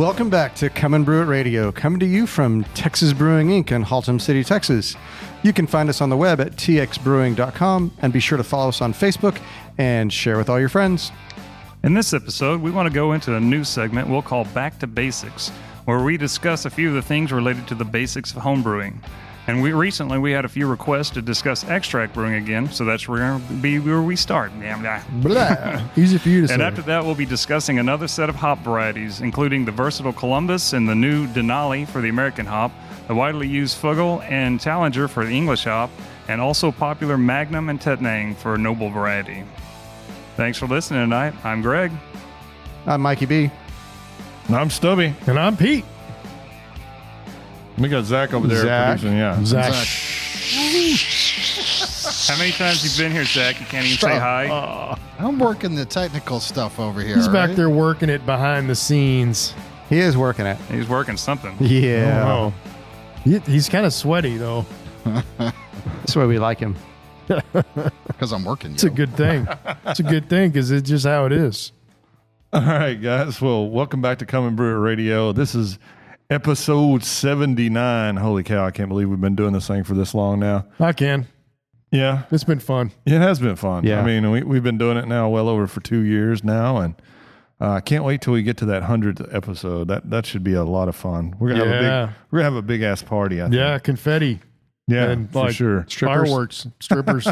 Welcome back to Come and Brew It Radio, coming to you from Texas Brewing Inc. in Haltom City, Texas. You can find us on the web at txbrewing.com and be sure to follow us on Facebook and share with all your friends. In this episode, we want to go into a new segment we'll call Back to Basics, where we discuss a few of the things related to the basics of homebrewing. And we had a few requests to discuss extract brewing again, so that's going to be where we start. Blah. Easy for you to say. And after that, we'll be discussing another set of hop varieties, including the versatile Columbus and the new Denali for the American hop, the widely used Fuggle and Challenger for the English hop, and also popular Magnum and Tettnang for a noble variety. Thanks for listening tonight. I'm Greg. I'm Mikey B. And I'm Stubby. And I'm Pete. We got Zach over there producing, yeah. Zach. How many times you been here, Zach? You can't even say hi? I'm working the technical stuff over here. He's back there working it behind the scenes. He is working it. He's working something. Yeah. Oh. He's kind of sweaty, though. That's why we like him. Because I'm working. It's a good thing. It's a good thing because it's just how it is. All right, guys. Well, welcome back to Come and Brew It Radio. This is episode 79. Holy cow, I can't believe we've been doing this thing for this long now. I can. Yeah. It's been fun. It has been fun. Yeah. I mean, we've been doing it now well over for 2 years now, and I can't wait till we get to that 100th episode. That should be a lot of fun. We're gonna have a big ass party, I think. Yeah, confetti. Yeah, and for sure. Fireworks, strippers.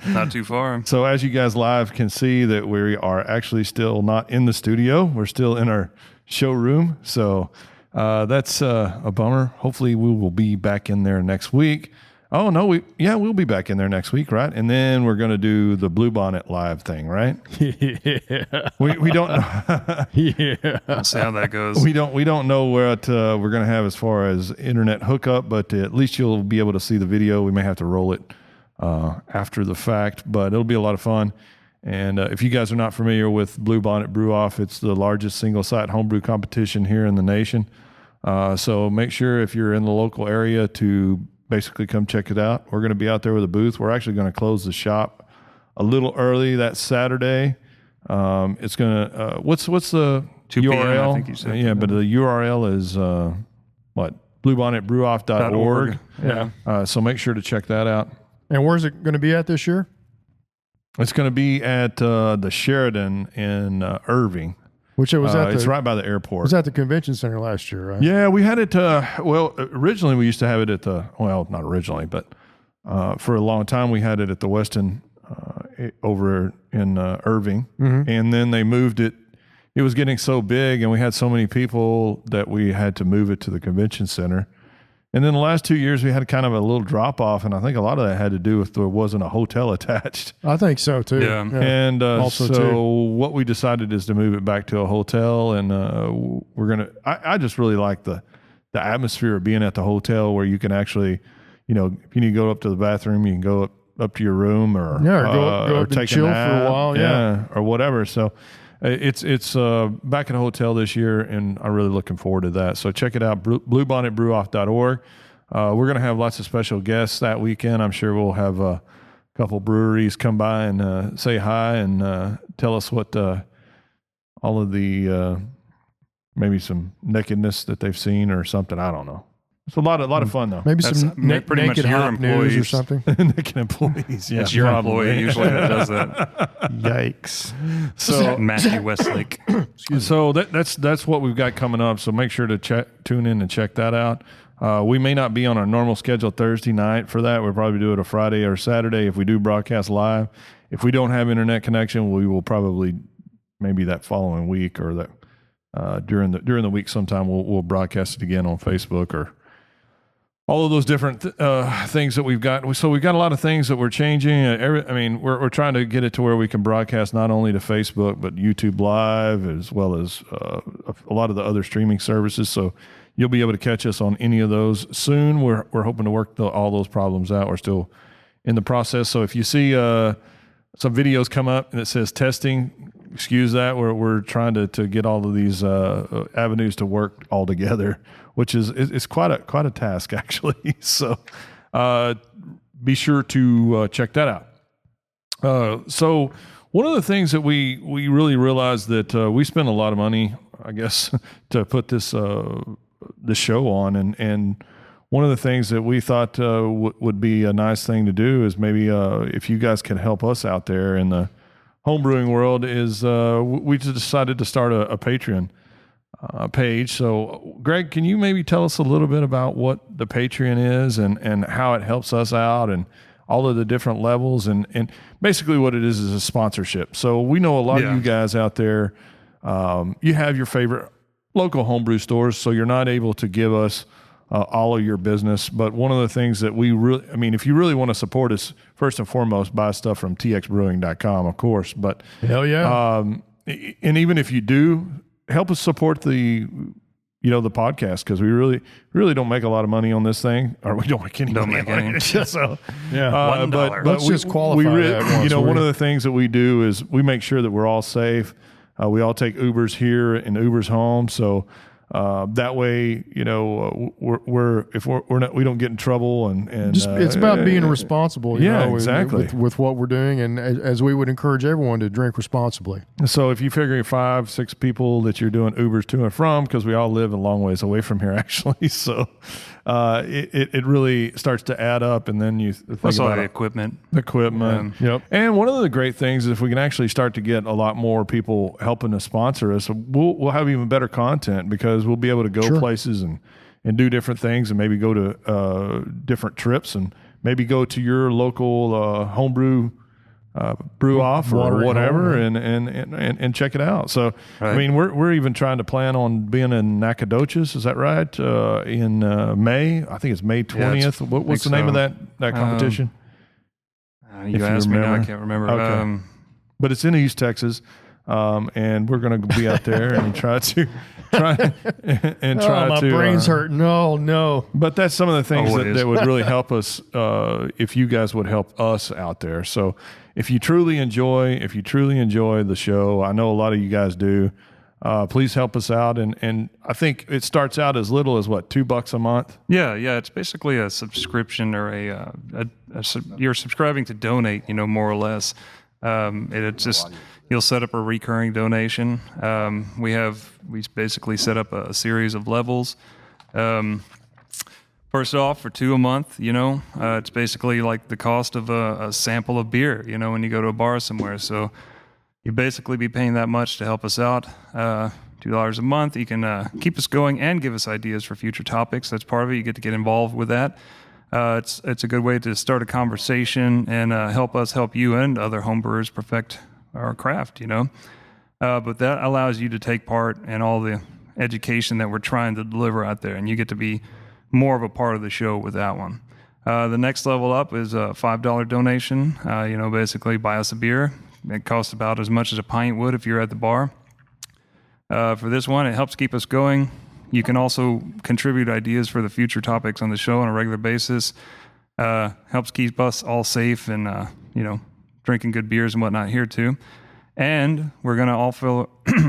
Not too far. So as you guys live can see that we are actually still not in the studio. We're still in our showroom. So that's a bummer. Hopefully we will be back in there next week. Oh no, we'll be back in there next week, right? And then we're going to do the Bluebonnet live thing, right? Yeah. We don't know. Yeah. We'll see how that goes. We don't know what we're going to have as far as internet hookup, but at least you'll be able to see the video. We may have to roll it after the fact, but it'll be a lot of fun. And if you guys are not familiar with Bluebonnet Brew Off, it's the largest single-site homebrew competition here in the nation. So make sure if you're in the local area to basically come check it out. We're going to be out there with a booth. We're actually going to close the shop a little early that Saturday. It's going to what's the 2 p.m., URL? I think you said. Yeah, but the URL is bluebonnetbrewoff.org. Yeah. So make sure to check that out. And where's it going to be at this year? It's going to be at the Sheridan in Irving. Which it was it's right by the airport. It was at the convention center last year, right? Yeah, we had it. Originally we used to have it at not originally, but for a long time we had it at the Westin over in Irving, and then they moved it. It was getting so big, and we had so many people that we had to move it to the convention center. And then the last 2 years we had kind of a little drop off, and I think a lot of that had to do with there wasn't a hotel attached. I think so too. Yeah. And Also so what we decided is to move it back to a hotel, and we're gonna. I just really like the atmosphere of being at the hotel where you can actually, if you need to go up to the bathroom, you can go up to your room or go up and take chill a nap, for a while, yeah, or whatever. So it's back at a hotel this year, and I'm really looking forward to that. So check it out, bluebonnetbrewoff.org. We're going to have lots of special guests that weekend. I'm sure we'll have a couple breweries come by and say hi and tell us what all of the maybe some nakedness that they've seen or something. I don't know. It's a lot of fun though. Maybe That's some pretty much naked your hop news or employees. something. Naked employees. Yeah, It's your probably. employee usually that does that. Yikes. So Matthew Westlake. So that's what we've got coming up. So make sure to tune in and check that out. We may not be on our normal schedule Thursday night for that. We'll probably do it a Friday or Saturday if we do broadcast live. If we don't have internet connection, we will probably maybe that following week or that during the week sometime we'll broadcast it again on Facebook or all of those different things that we've got. So we've got a lot of things that we're changing. We're trying to get it to where we can broadcast not only to Facebook, but YouTube Live, as well as a lot of the other streaming services. So you'll be able to catch us on any of those soon. We're hoping to work all those problems out. We're still in the process. So if you see some videos come up and it says testing, excuse that. We're trying to get all of these avenues to work all together, which is quite a task actually. So be sure to check that out. So one of the things that we really realized that we spend a lot of money I guess, to put this the show on, and one of the things that we thought would be a nice thing to do is maybe if you guys can help us out there in the homebrewing world is we just decided to start a Patreon page. So Greg, can you maybe tell us a little bit about what the Patreon is and how it helps us out and all of the different levels and basically what it is a sponsorship. So we know a lot of you guys out there, you have your favorite local homebrew stores, so you're not able to give us all of your business. But one of the things that we really, I mean, if you really want to support us, first and foremost, buy stuff from txbrewing.com, of course. But hell yeah. And even if you do, help us support the podcast, because we really don't make a lot of money on this thing, or we don't make any money. So Yeah. $1. Let's just qualify that once, one of the things that we do is we make sure that we're all safe. We all take Ubers here and Ubers home. So that way, we don't get in trouble and Just it's about being responsible. You know, exactly. with what we're doing, and as we would encourage everyone to drink responsibly. So if you figure 5-6 people that you're doing Ubers to and from, because we all live a long ways away from here, actually. So it really starts to add up, and then you think Plus all about the equipment. Yep. And one of the great things is if we can actually start to get a lot more people helping to sponsor us, we'll have even better content, because we'll be able to go places and do different things, and maybe go to different trips, and maybe go to your local homebrew brew off or whatever, and check it out. So I mean, we're even trying to plan on being in Nacogdoches. Is that right? In May, I think it's May 20th. What's the name of that competition? You asked me now, I can't remember. Okay. But it's in East Texas. And we're going to be out there and try my brain's hurting. No. But that's some of the things that would really help us if you guys would help us out there. So if you truly enjoy the show, I know a lot of you guys do. Please help us out, and I think it starts out as little as $2 a month. Yeah. It's basically a subscription, or you're subscribing to donate, more or less. It's just. You'll set up a recurring donation. We basically set up a series of levels. First off, for $2 a month, it's basically like the cost of a sample of beer, when you go to a bar somewhere. So you basically be paying that much to help us out. $2 a month. You can keep us going and give us ideas for future topics. That's part of it. You get to get involved with that. It's a good way to start a conversation and help us help you and other homebrewers perfect our craft, but that allows you to take part in all the education that we're trying to deliver out there, and you get to be more of a part of the show with that one. The next level up is a $5 donation. Basically buy us a beer. It costs about as much as a pint would if you're at the bar. For this one, it helps keep us going. You can also contribute ideas for the future topics on the show on a regular basis. Helps keep us all safe and, drinking good beers and whatnot here too. And we're going to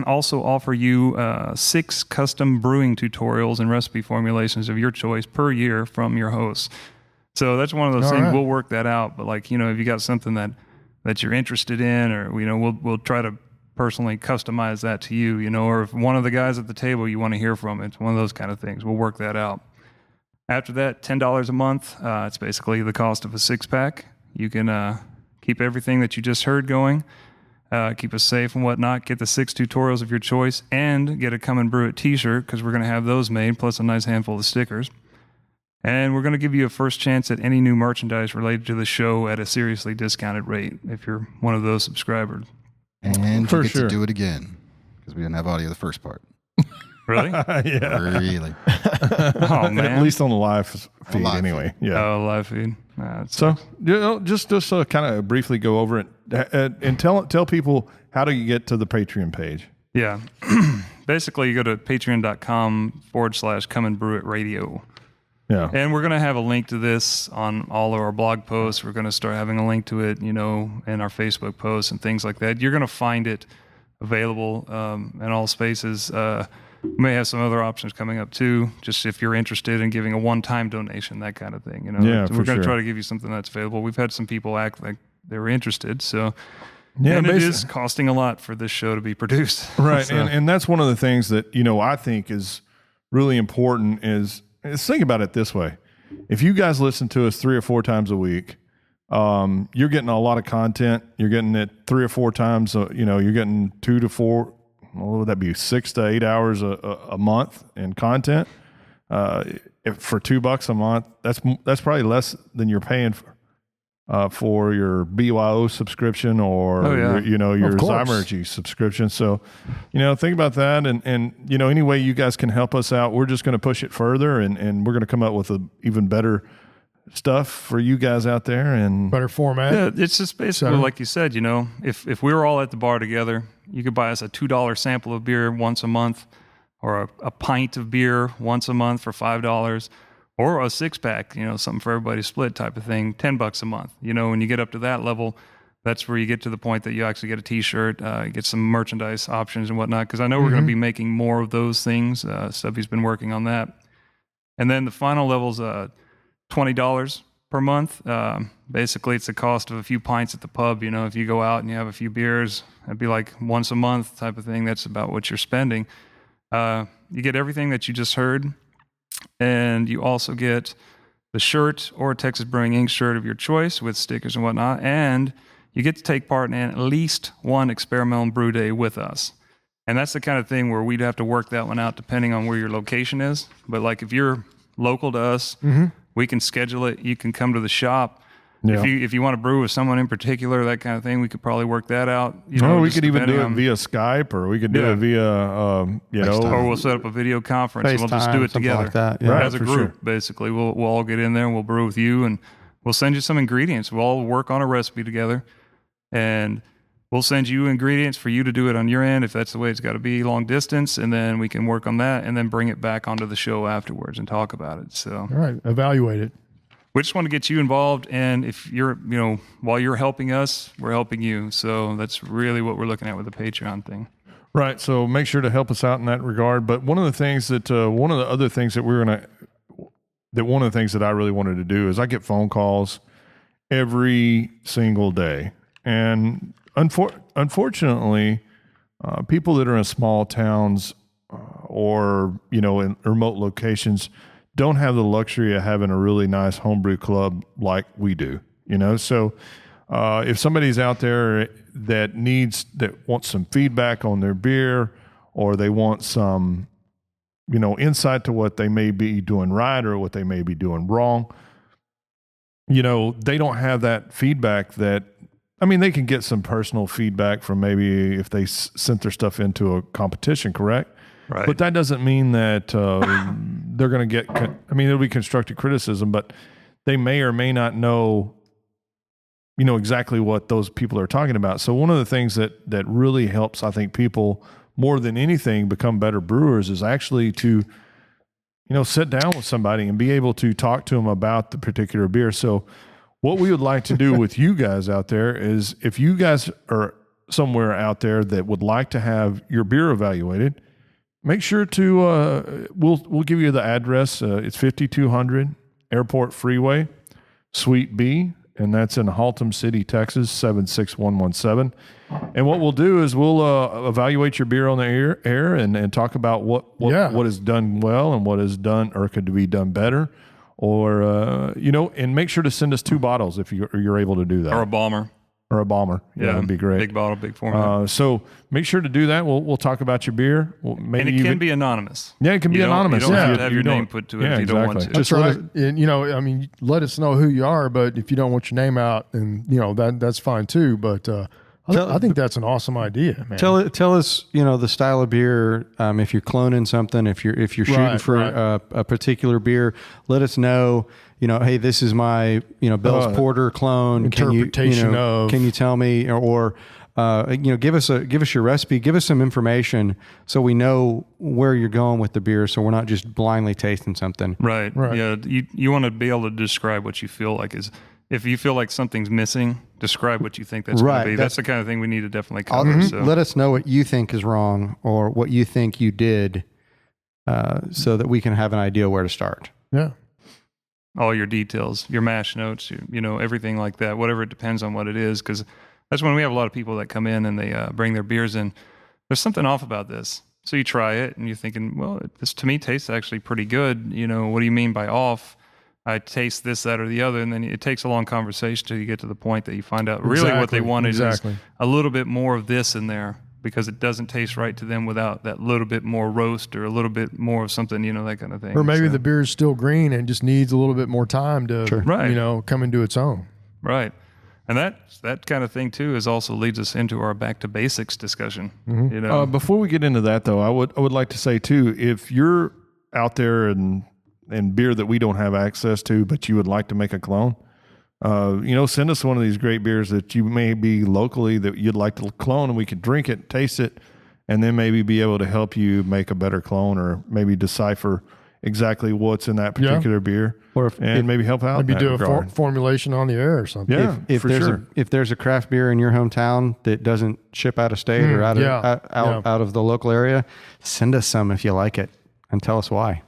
also offer you 6 custom brewing tutorials and recipe formulations of your choice per year from your hosts. So that's one of those things. Right. We'll work that out. But if you got something that you're interested in, or we'll try to personally customize that to you. Or if one of the guys at the table you want to hear from, it's one of those kind of things. We'll work that out. After that, $10 a month. It's basically the cost of a 6-pack. You can keep everything that you just heard going, keep us safe and whatnot, get the 6 tutorials of your choice, and get a Come and Brew It t-shirt, because we're going to have those made, plus a nice handful of stickers. And we're going to give you a first chance at any new merchandise related to the show at a seriously discounted rate if you're one of those subscribers. And you get to do it again, because we didn't have audio the first part. Really? Yeah. Really. Oh, man. At least on the live feed, anyway. Yeah. Oh, live feed. So, just kind of briefly go over it and tell people, how do you get to the Patreon page? Yeah. Basically, you go to patreon.com/Come and Brew It Radio. Yeah. And we're going to have a link to this on all of our blog posts. We're going to start having a link to it, in our Facebook posts and things like that. You're going to find it available in all spaces. We may have some other options coming up too, just if you're interested in giving a one-time donation, that kind of thing. Yeah, so we're going to try to give you something that's available. We've had some people act like they were interested, so Yeah, and it is costing a lot for this show to be produced. Right. So, And that's one of the things that, I think is really important is think about it this way. If you guys listen to us 3 or 4 times a week, you're getting a lot of content. You're getting it 3 or 4 times. You're getting 2 to 4. What would that be? 6 to 8 hours a month in content. For $2 a month, that's probably less than you're paying for your BYO subscription or your Zymergy subscription. So, think about that. And any way you guys can help us out, we're just going to push it further and we're going to come up with a even better stuff for you guys out there and better format. Yeah, it's just basically like you said, if we were all at the bar together, you could buy us a $2 sample of beer once a month, or a pint of beer once a month for $5, or a 6-pack, something for everybody split type of thing, $10 a month. When you get up to that level, that's where you get to the point that you actually get a T-shirt, get some merchandise options and whatnot. Because I know we're going to be making more of those things. Stubby's been working on that. And then the final level's $20 per month. Basically, it's the cost of a few pints at the pub. If you go out and you have a few beers, it'd be like once a month type of thing. That's about what you're spending. You get everything that you just heard, and you also get the shirt or Texas Brewing Inc. shirt of your choice with stickers and whatnot, and you get to take part in at least one experimental brew day with us. And that's the kind of thing where we'd have to work that one out depending on where your location is. But like if you're local to us, we can schedule it. You can come to the shop. Yeah. If you want to brew with someone in particular, that kind of thing, we could probably work that out. We could even do it via Skype, or we could do it via, or we'll set up a video conference and we'll just do it together. Like that. Yeah. Right, as a group, basically. We'll all get in there and we'll brew with you, and we'll send you some ingredients. We'll all work on a recipe together, and we'll send you ingredients for you to do it on your end if that's the way it's got to be, long distance, and then we can work on that and then bring it back onto the show afterwards and talk about it. So, all right, evaluate it. We just want to get you involved, and if you're, while you're helping us, we're helping you. So that's really what we're looking at with the Patreon thing. Right. So make sure to help us out in that regard. But one of the things that one of the things that I really wanted to do is I get phone calls every single day, and unfortunately, people that are in small towns or in remote locations don't have the luxury of having a really nice homebrew club like we do. So if somebody's out there that wants some feedback on their beer, or they want some insight to what they may be doing right or what they may be doing wrong, they don't have that feedback. They can get some personal feedback from maybe if they sent their stuff into a competition, correct? Right. But that doesn't mean that they're going to get, it'll be constructive criticism, but they may or may not know, exactly what those people are talking about. So one of the things that really helps, I think, people more than anything become better brewers is actually to, sit down with somebody and be able to talk to them about the particular beer. So what we would like to do with you guys out there is, if you guys are somewhere out there that would like to have your beer evaluated, make sure to, we'll give you the address. It's 5200 Airport Freeway, Suite B, and that's in Haltom City, Texas, 76117. And what we'll do is we'll evaluate your beer on the air and talk about what is done well and what is done or could be done better. Or, and make sure to send us 2 bottles if you're able to do that. Or a bomber. Yeah, that'd be great. Big bottle, big format. So make sure to do that. We'll talk about your beer. And it can be anonymous. Yeah, it can be anonymous. You don't have to have your name put to it if you don't want to. That's right. And, let us know who you are, but if you don't want your name out, and that's fine too. But I think that's an awesome idea, man. Tell us, the style of beer. If you're cloning something, if you're shooting for a particular beer, let us know. Hey, this is my Bell's Porter clone. Interpretation can you tell me, or give us your recipe, give us some information so we know where you're going with the beer, so we're not just blindly tasting something. Right. Yeah. You want to be able to describe what you feel like is. If you feel like something's missing, describe what you think that's going to be. That's the kind of thing we need to definitely cover. So. Let us know what you think is wrong or what you think you did, so that we can have an idea where to start. Yeah. All your details, your mash notes, everything like that, whatever it depends on what it is. Because That's when we have a lot of people that come in and they bring their beers in. There's something off about this. So you try it and you're thinking, well, this to me tastes actually pretty good. You know, what do you mean by off? I taste this, that, or the other. And then it takes a long conversation till you get to the point that you find out really what they wanted is a little bit more of this in there, because it doesn't taste right to them without that little bit more roast or a little bit more of something, you know, that kind of thing. Or maybe the beer is still green and just needs a little bit more time to, you know, come into its own. Right. And that kind of thing too also leads us into our back to basics discussion. You know, before we get into that though, I would like to say too, if you're out there and beer that we don't have access to, but you would like to make a clone, you know, send us one of these great beers that you may be locally that you'd like to clone, and we could drink it, taste it, and then maybe be able to help you make a better clone, or maybe decipher exactly what's in that particular beer, or maybe help out. Maybe do a formulation on the air or something. Yeah, if there's a craft beer in your hometown that doesn't ship out of state or out of the local area, send us some if you like it, and tell us why.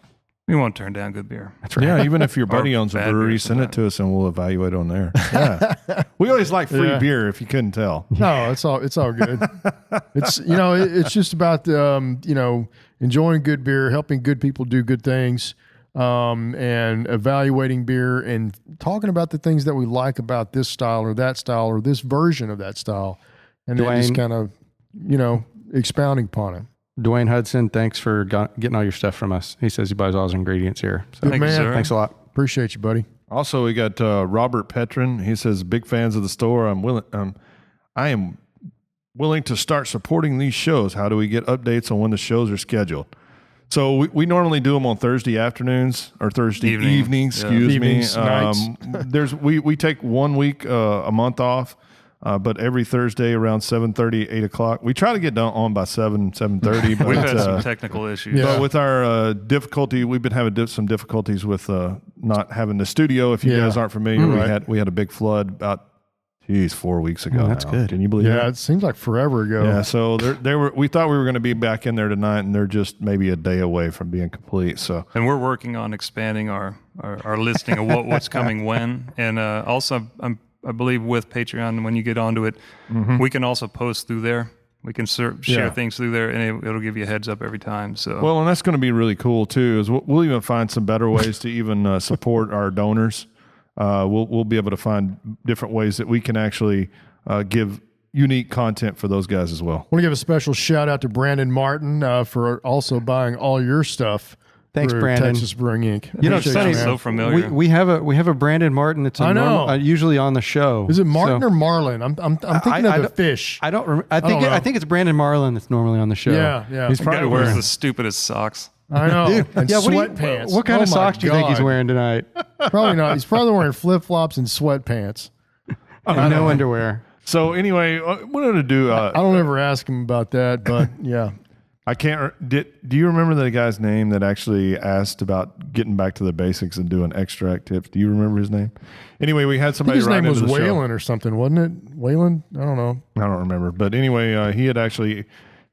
We won't turn down good beer. That's right. Yeah, even if your buddy owns a brewery, send it to us and we'll evaluate on there. Yeah, we always like free beer. If you couldn't tell, no, it's all good. It's it's just about enjoying good beer, helping good people do good things, and evaluating beer and talking about the things that we like about this style or that style or this version of that style, and then just kind of expounding upon it. Dwayne Hudson, thanks for getting all your stuff from us. He says he buys all his ingredients here. So Good man. Thanks a lot. Appreciate you, buddy. Also, we got Robert Petrin. He says, big fans of the store. I am willing to start supporting these shows. How do we get updates on when the shows are scheduled? So we normally do them on Thursday afternoons or Thursday evenings, Evenings, nights. We take 1 week a month off. But every Thursday around 7:30, 8 o'clock, we try to get done on by 7:30. But we've had some technical issues. But with our difficulty, we've been having some difficulties with not having the studio. If you guys aren't familiar, we had a big flood about 4 weeks ago. Oh, that's good. Can you believe that? Yeah, it seems like forever ago. Yeah, so we thought we were going to be back in there tonight, and they're just maybe a day away from being complete. So, and we're working on expanding our listing of what's coming when, and also I believe with Patreon, when you get onto it, we can also post through there. We can share things through there, and it'll give you a heads up every time. So, well, and that's going to be really cool too. Is we'll even find some better ways to even support our donors. We'll be able to find different ways that we can actually give unique content for those guys as well. I want to give a special shout out to Brandon Martin for also buying all your stuff. Thanks, Brandon. Texas Brewing Inc. It's funny. So familiar. We have a Brandon Martin that's usually on the show. Is it Martin or Marlin? I'm thinking of the fish. I think it's Brandon Marlin that's normally on the show. Yeah. He's probably wearing the stupidest socks. I know. Dude, and sweatpants. What kind of socks do you think he's wearing tonight? Probably not. He's probably wearing flip-flops and sweatpants. No underwear. So anyway, what did I do? I don't ever ask him about that, but yeah. I can't. Do you remember the guy's name that actually asked about getting back to the basics and doing extract tips? Do you remember his name? Anyway, we had somebody. His name was Waylon Waylon or something, wasn't it? Waylon? I don't know. I don't remember. But anyway, he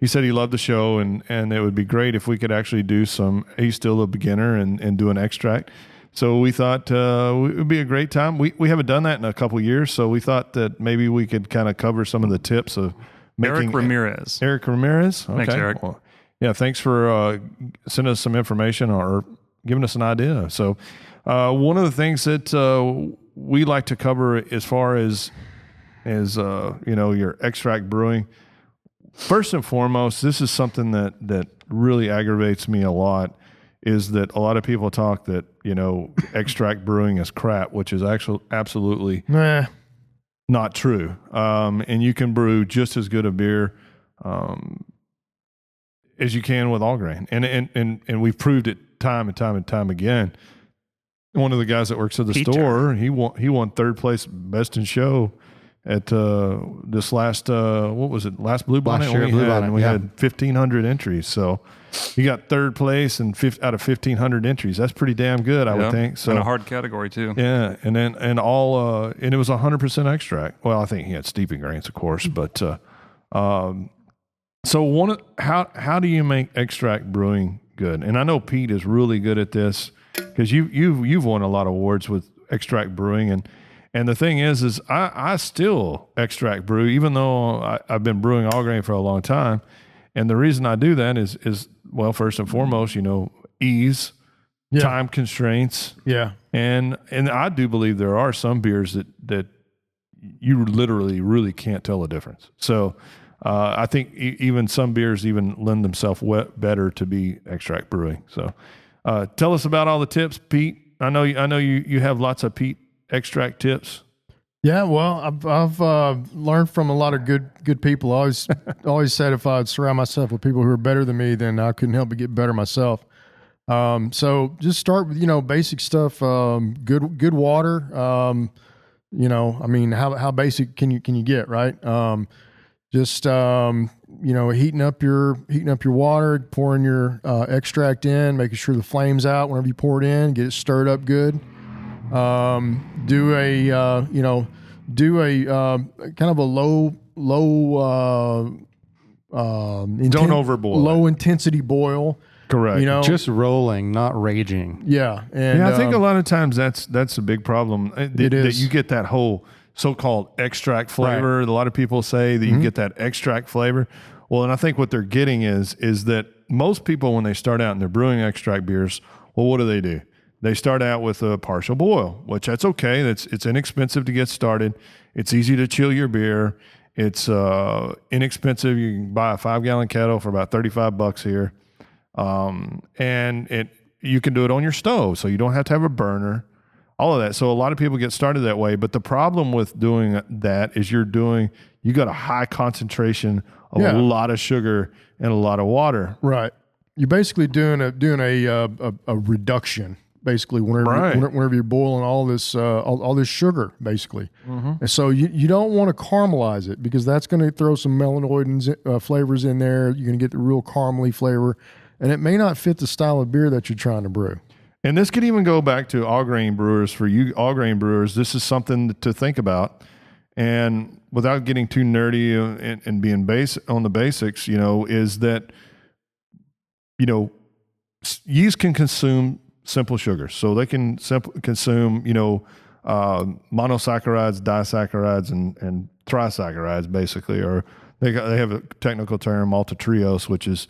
said he loved the show and it would be great if we could actually do some. He's still a beginner and do an extract. So we thought it would be a great time. We haven't done that in a couple of years, so we thought that maybe we could kind of cover some of the tips of. Eric Ramirez. Eric Ramirez? Okay. Thanks, Eric. Well, yeah, thanks for sending us some information or giving us an idea. So one of the things that we like to cover as far as your extract brewing, first and foremost, this is something that really aggravates me a lot, is that a lot of people talk that, extract brewing is crap, which is actually absolutely not true. And you can brew just as good a beer as you can with all grain. And we've proved it time and time and time again. One of the guys that works at the store, he won third place best in show at this last last Blue Bonnet. We had 1,500 entries. So he got third place and out of 1,500 entries. That's pretty damn good, I would think. So in a hard category too. Yeah, and it was 100% extract. Well, I think he had steeping grains, of course, but so how do you make extract brewing good? And I know Pete is really good at this because you've won a lot of awards with extract brewing, And the thing is I still extract brew, even though I've been brewing all grain for a long time. And the reason I do that is well, first and foremost, ease, time constraints. Yeah. And I do believe there are some beers that you literally really can't tell a difference. So I think even some beers even lend themselves better to be extract brewing. So tell us about all the tips, Pete. I know you have lots of Pete extract tips. Yeah, well, I've learned from a lot of good people. I always said if I'd surround myself with people who are better than me, then I couldn't help but get better myself. So just start with basic stuff. Good water. How basic can you get, right? Heating up your water, pouring your extract in, making sure the flame's out whenever you pour it in, get it stirred up good. Do a kind of a low don't overboil. Low intensity boil. Correct. Just rolling, not raging. Yeah. And I think a lot of times that's a big problem. It is. That you get that whole so-called extract flavor. Right. A lot of people say that you get that extract flavor. Well, and I think what they're getting is that most people, when they start out and they're brewing extract beers, well, what do? They start out with a partial boil, which that's okay. It's inexpensive to get started. It's easy to chill your beer. It's inexpensive. You can buy a 5-gallon kettle for about $35 here. And you can do it on your stove, so you don't have to have a burner, all of that. So a lot of people get started that way. But the problem with doing that is you got a high concentration of a lot of sugar and a lot of water. Right. You're basically doing a reduction. Basically, whenever you're boiling all this sugar, basically, and so you don't want to caramelize it because that's going to throw some melanoid flavors in there. You're going to get the real caramely flavor, and it may not fit the style of beer that you're trying to brew. And this could even go back to all grain brewers. For you all grain brewers, this is something to think about. And without getting too nerdy and being on the basics, is that yeast can consume simple sugars. So they can consume, monosaccharides, disaccharides, and trisaccharides, basically, or they have a technical term, maltotriose,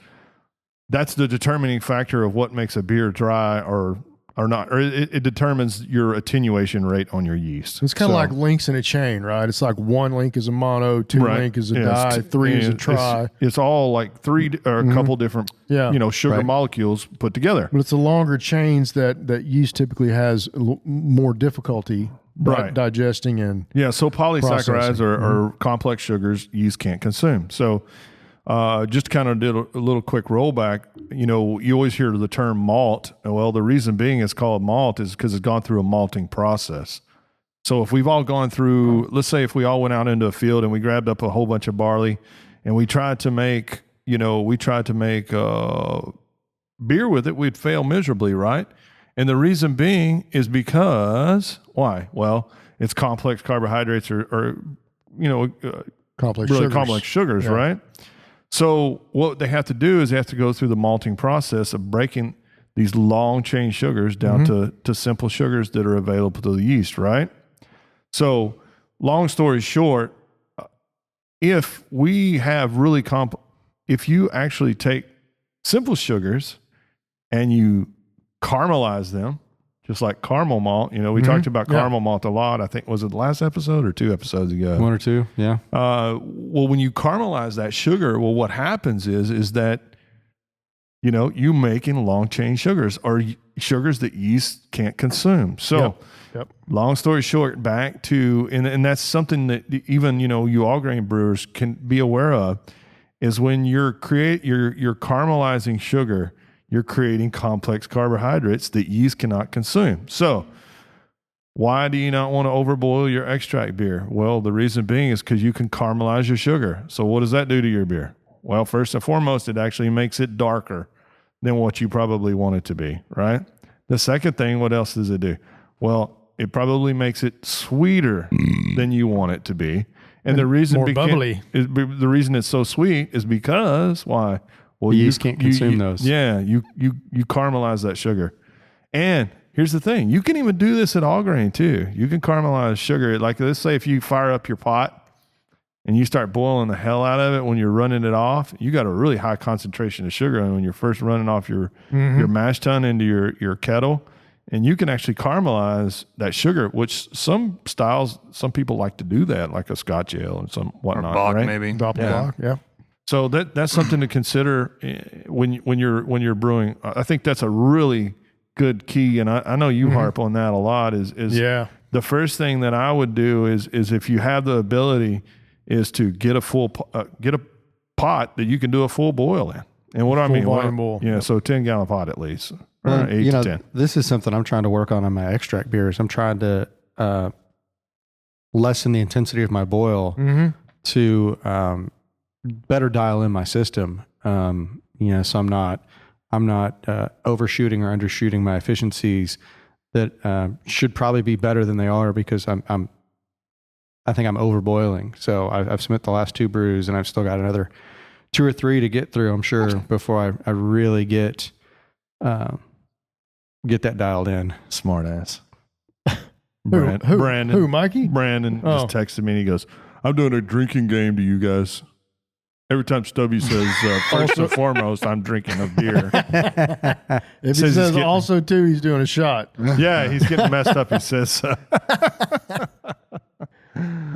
that's the determining factor of what makes a beer dry or not, or it determines your attenuation rate on your yeast. It's kind of like links in a chain, right? It's like 1 link is a mono, 2 link is a di, 3 is a tri. It's all like 3 or a couple different, sugar molecules put together. But it's the longer chains that yeast typically has more difficulty digesting and so polysaccharides are complex sugars yeast can't consume. So just kind of did a little quick rollback. You always hear the term malt. Well, the reason being it's called malt is because it's gone through a malting process. So if we've all gone through, let's say if we all went out into a field and we grabbed up a whole bunch of barley and we tried to make beer with it, we'd fail miserably, right? And the reason being is because, why? Well, it's complex carbohydrates or complex sugars, right? So what they have to do is they have to go through the malting process of breaking these long chain sugars down to simple sugars that are available to the yeast, right? So long story short, if we have really if you actually take simple sugars and you caramelize them, just like caramel malt, we talked about caramel malt a lot. I think, was it the last episode or 2 episodes ago? 1 or 2, yeah. Well, when you caramelize that sugar, what happens is that, you making long chain sugars or sugars that yeast can't consume. So long story short, back to, and that's something that even, you all grain brewers can be aware of, is when you're caramelizing sugar, you're creating complex carbohydrates that yeast cannot consume. So why do you not want to overboil your extract beer? Well, the reason being is because you can caramelize your sugar. So what does that do to your beer? Well, first and foremost, it actually makes it darker than what you probably want it to be, right? The second thing, what else does it do? Well, it probably makes it sweeter than you want it to be. And the reason more bubbly. The reason it's so sweet is because, why? Well, the yeast can't consume those. Yeah, you caramelize that sugar. And here's the thing. You can even do this at all grain too. You can caramelize sugar. Like let's say if you fire up your pot and you start boiling the hell out of it when you're running it off, you got a really high concentration of sugar when you're first running off your mash tun into your kettle. And you can actually caramelize that sugar, which some people like to do that, like a Scotch ale and some whatnot. Or Bock, right? maybe. Doppelbock, yeah. So that's something to consider when you're brewing. I think that's a really good key, and I know you harp on that a lot. Is the first thing that I would do is if you have the ability, is to get a pot that you can do a full boil in. And what do I mean? Volume boil. Yeah, so 10-gallon pot at least, or Well, 8 to 10. This is something I'm trying to work on my extract beers. I'm trying to lessen the intensity of my boil to better dial in my system. So I'm not overshooting or undershooting my efficiencies that should probably be better than they are because I think I'm overboiling. So I've spent the last 2 brews and I've still got another 2 or 3 to get through, I'm sure, before I really get that dialed in. Smart ass. Who, Mikey? Brandon just texted me and he goes, I'm doing a drinking game to you guys. Every time Stubby says, first and foremost, I'm drinking a beer. If he says also too, he's doing a shot. Yeah, he's getting messed up, he says.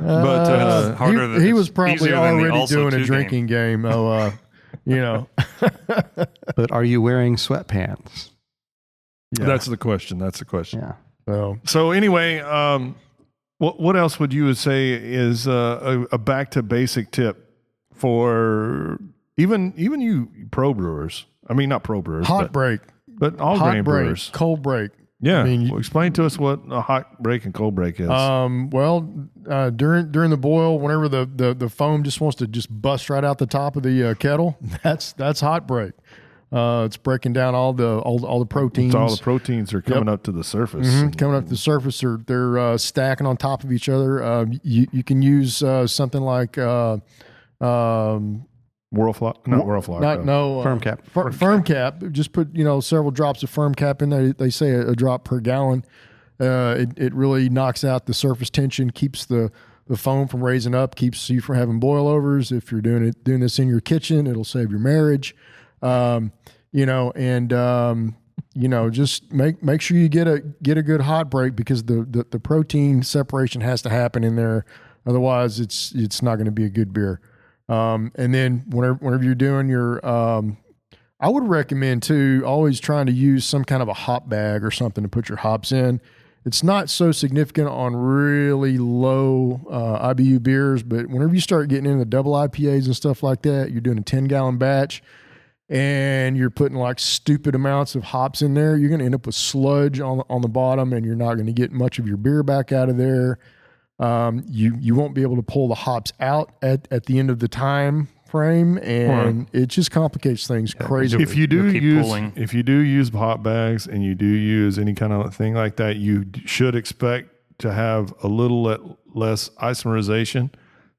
But he was probably already doing a drinking game. But are you wearing sweatpants? Yeah. That's the question. Yeah. So anyway, what else would you say is a back to basic tip for even you pro brewers? I mean, not pro brewers. Hot break. But all grain brewers. Cold break. Yeah. Explain to us what a hot break and cold break is. During the boil, whenever the foam just wants to just bust right out the top of the kettle, that's hot break. It's breaking down all the proteins. So all the proteins are coming up to the surface. Coming up to the surface, they're stacking on top of each other. You can use something like firm cap. Firm cap. Just put several drops of firm cap in there. They say a drop per gallon. It really knocks out the surface tension, keeps the foam from raising up, keeps you from having boilovers. If you're doing this in your kitchen, it'll save your marriage. Just make sure you get a good hot break because the protein separation has to happen in there. Otherwise, it's not going to be a good beer. And then whenever you're doing your, I would recommend too, always trying to use some kind of a hop bag or something to put your hops in. It's not so significant on really low IBU beers, but whenever you start getting into the double IPAs and stuff like that, you're doing a 10-gallon batch and you're putting like stupid amounts of hops in there, you're going to end up with sludge on the bottom and you're not going to get much of your beer back out of there. You won't be able to pull the hops out at the end of the time frame, and it just complicates things crazy. If you do use hot bags and you do use any kind of thing like that, you should expect to have a little less isomerization.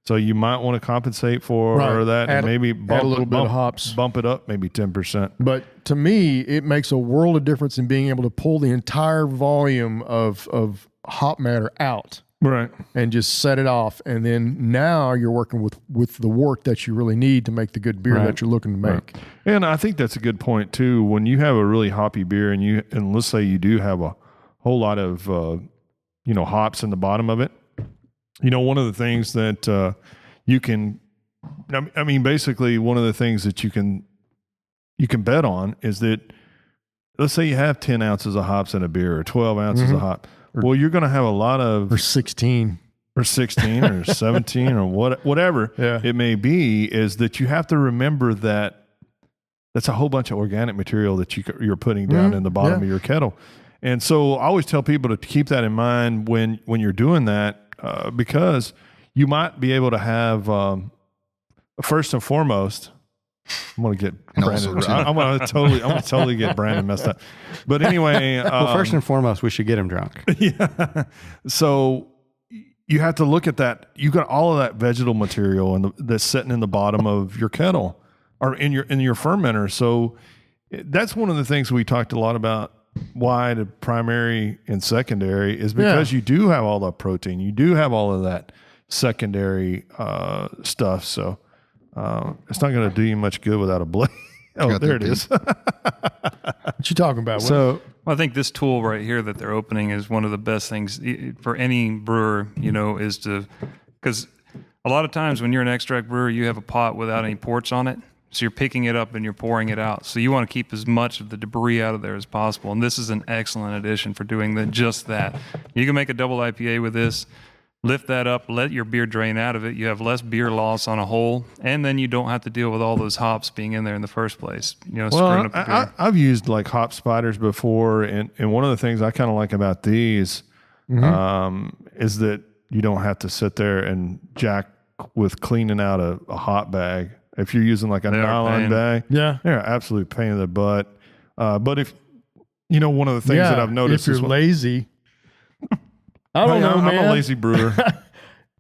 So you might want to compensate for that and maybe bump a little bit of hops, bump it up maybe 10%. But to me, it makes a world of difference in being able to pull the entire volume of hop matter out. Right. And just set it off. And then now you're working with the wort that you really need to make the good beer that you're looking to make. Right. And I think that's a good point too. When you have a really hoppy beer and let's say you do have a whole lot of, hops in the bottom of it, one of the things that you can, basically one of the things that you can bet on is that, let's say you have 10 ounces of hops in a beer or 12 ounces of hop. Well, you're going to have a lot of... Or 16. Or 16 or 17 or whatever it may be, is that you have to remember that that's a whole bunch of organic material that you're putting down in the bottom of your kettle. And so I always tell people to keep that in mind when you're doing that, because you might be able to have, first and foremost... I'm gonna get Brandon. I'm gonna totally get Brandon messed up. But anyway, first and foremost, we should get him drunk. Yeah. So you have to look at that. You got all of that vegetal material that's sitting in the bottom of your kettle or in your fermenter. So that's one of the things we talked a lot about why the primary and secondary is because you do have all the protein. You do have all of that secondary stuff. So it's not going to do you much good without a blade. Oh, there it is. What you talking about? So Well, I think this tool right here that they're opening is one of the best things for any brewer, is because a lot of times when you're an extract brewer, you have a pot without any ports on it. So you're picking it up and you're pouring it out. So you want to keep as much of the debris out of there as possible. And this is an excellent addition for doing just that. You can make a double IPA with this, lift that up, let your beer drain out of it. You have less beer loss on a whole, and then you don't have to deal with all those hops being in there in the first place. Screwing up the beer. I've used like hop spiders before, and one of the things I kind of like about these is that you don't have to sit there and jack with cleaning out a hop bag. If you're using like a nylon bag, they're an absolute pain in the butt. But if one of the things that I've noticed if you're lazy. I don't know, man. I'm a lazy brewer.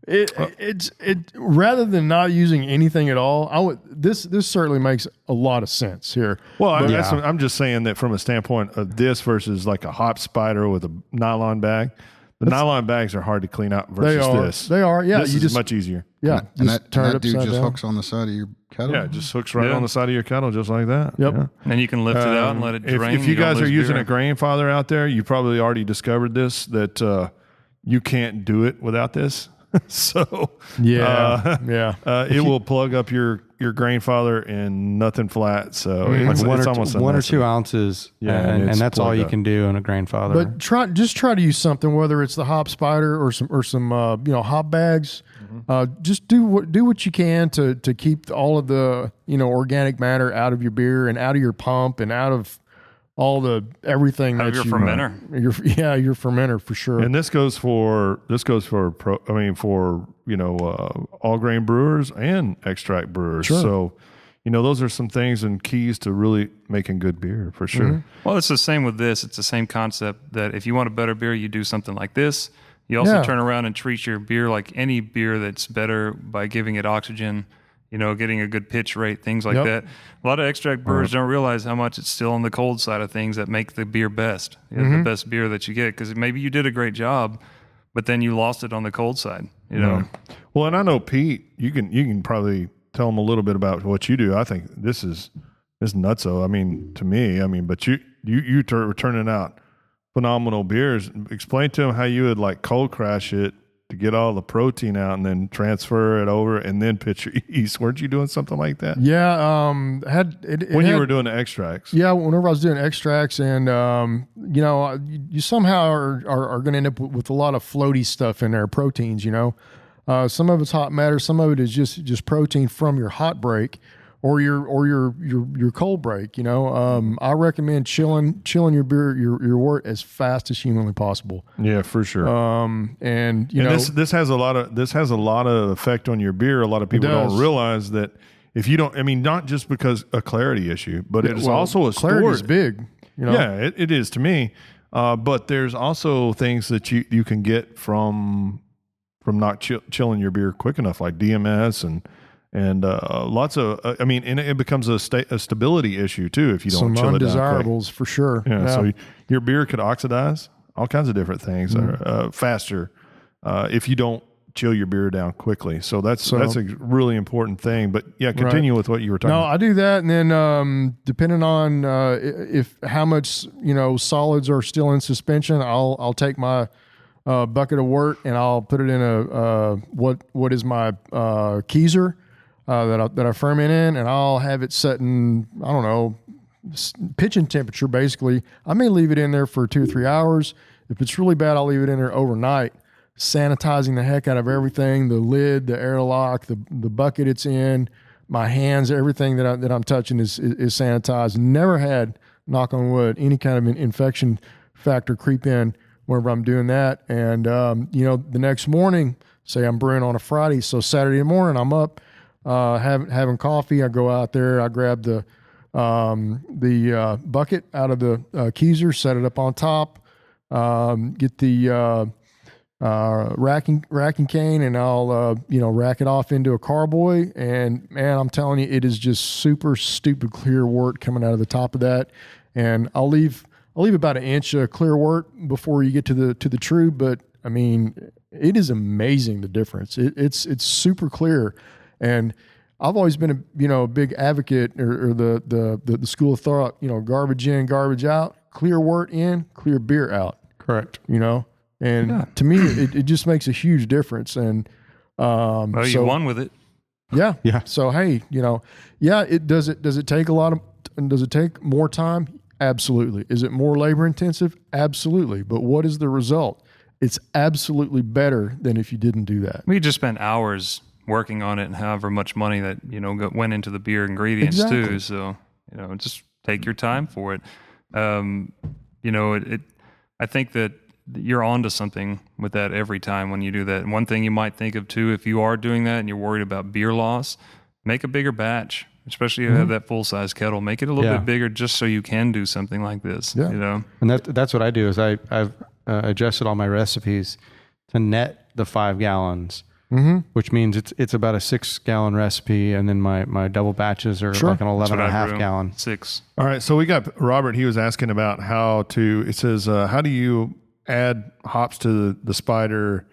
It's rather than not using anything at all, this certainly makes a lot of sense here. Well, I'm just saying that from a standpoint of this versus like a hop spider with a nylon bag. The nylon bags are hard to clean out versus this. They are. Yeah, this is much easier. Yeah, and that dude just hooks on the side of your kettle. Yeah, it just hooks right on the side of your kettle, just like that. Yep. Yeah. And you can lift it out and let it drain. If you guys are using a grainfather out there, you probably already discovered this, that you can't do it without this. So it will plug up your grainfather and nothing flat. So it's almost one or 2 ounces, and that's all you can do in a grainfather. But try to use something, whether it's the hop spider or some hop bags. Just do what you can to keep all of the organic matter out of your beer and out of your pump and out of all the everything out that of your fermenter. Your fermenter for sure. And this goes for all grain brewers and extract brewers. Sure. So, those are some things and keys to really making good beer for sure. Mm-hmm. Well, it's the same with this. It's the same concept that if you want a better beer, you do something like this. You also turn around and treat your beer like any beer that's better by giving it oxygen, getting a good pitch rate, things like that. A lot of extract brewers don't realize how much it's still on the cold side of things that make the beer best, the best beer that you get. Because maybe you did a great job, but then you lost it on the cold side, Well, and I know Pete, you can probably tell him a little bit about what you do. I think this is nutso. I mean, to me, but you were turning out phenomenal beers. Explain to him how you would like cold crash it to get all the protein out and then transfer it over and then pitch your yeast. Weren't you doing something like that? Yeah. You were doing the extracts. Yeah. Whenever I was doing extracts and, you somehow are going to end up with a lot of floaty stuff in there, proteins, some of it's hot matter. Some of it is just protein from your hot break or your cold break. I recommend chilling your beer, your wort as fast as humanly possible. Yeah, for sure. And this has a lot of effect on your beer. A lot of people don't realize that if you don't, not just because a clarity issue, but it's also a clarity is big. Yeah, it is to me. But there's also things that you can get from not chilling your beer quick enough, like DMS and lots of, and it becomes a stability issue too if you don't chill it down undesirables for sure. Yeah, so your beer could oxidize, all kinds of different things faster if you don't chill your beer down quickly. So that's a really important thing. But yeah, continue with what you were talking about. No, I do that, and then depending on if how much solids are still in suspension, I'll take my bucket of wort and I'll put it in a what is my keezer. That I ferment in, and I'll have it set in, I don't know, pitching temperature, basically. I may leave it in there for 2 or 3 hours. If it's really bad, I'll leave it in there overnight, sanitizing the heck out of everything, the lid, the airlock, the bucket it's in, my hands, everything that I'm touching is sanitized. Never had, knock on wood, any kind of an infection factor creep in whenever I'm doing that. And, the next morning, say I'm brewing on a Friday, so Saturday morning I'm up, having coffee. I go out there, I grab the bucket out of the keezer, set it up on top, get the racking cane, and I'll rack it off into a carboy. And man, I'm telling you, it is just super stupid clear wort coming out of the top of that. And I'll leave leave about an inch of clear wort before you get to the true. But I mean, it is amazing the difference. It's super clear, and I've always been a big advocate or the school of thought, garbage in, garbage out, clear wort in, clear beer out. Correct. And to me, it just makes a huge difference. And you won with it. Yeah. Yeah. So hey, does it take does it take more time? Absolutely. Is it more labor intensive? Absolutely. But what is the result? It's absolutely better than if you didn't do that. We just spent hours working on it, and however much money that went into the beer ingredients too. So just take your time for it. I think that you're onto something with that every time when you do that. And one thing you might think of too, if you are doing that and you're worried about beer loss, make a bigger batch, especially if you have that full size kettle. Make it a little bit bigger just so you can do something like this. Yeah. And that's what I do is I've adjusted all my recipes to net the 5 gallons, which means it's about a 6 gallon recipe, and then my double batches are like an 11.5 gallon. 6. All right. So we got Robert. He was asking about it says, how do you add hops to the spider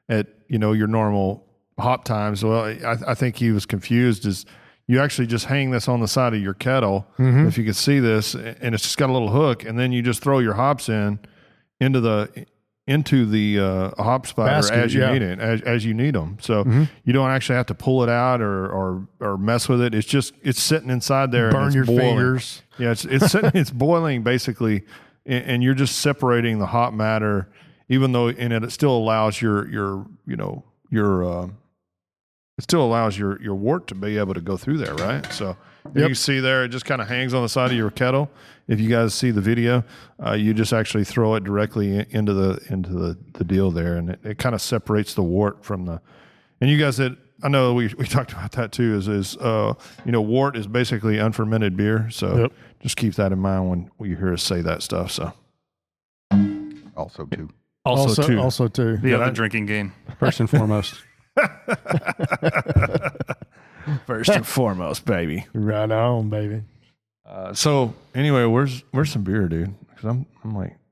at your normal hop times? Well, I think he was confused. Is you actually just hang this on the side of your kettle, if you could see this, and it's just got a little hook, and then you just throw your hops into the hop spider basket, as you need it, as you need them. So you don't actually have to pull it out or mess with it. It's sitting inside there. Burn and it's your boiling. fingers. Yeah, it's sitting, it's boiling basically, and you're just separating the hop matter, even though it still allows your it still allows your wort to be able to go through there, right? So you can see there, it just kind of hangs on the side of your kettle. If you guys see the video, you just actually throw it directly into the deal there, and it kind of separates the wort from the. And you guys I know we talked about that too. Is wort is basically unfermented beer, so just keep that in mind when you hear us say that stuff. So Also too. Also too. The other drinking game. First and foremost. First and foremost, baby. Right on, baby. So anyway, where's some beer, dude? Because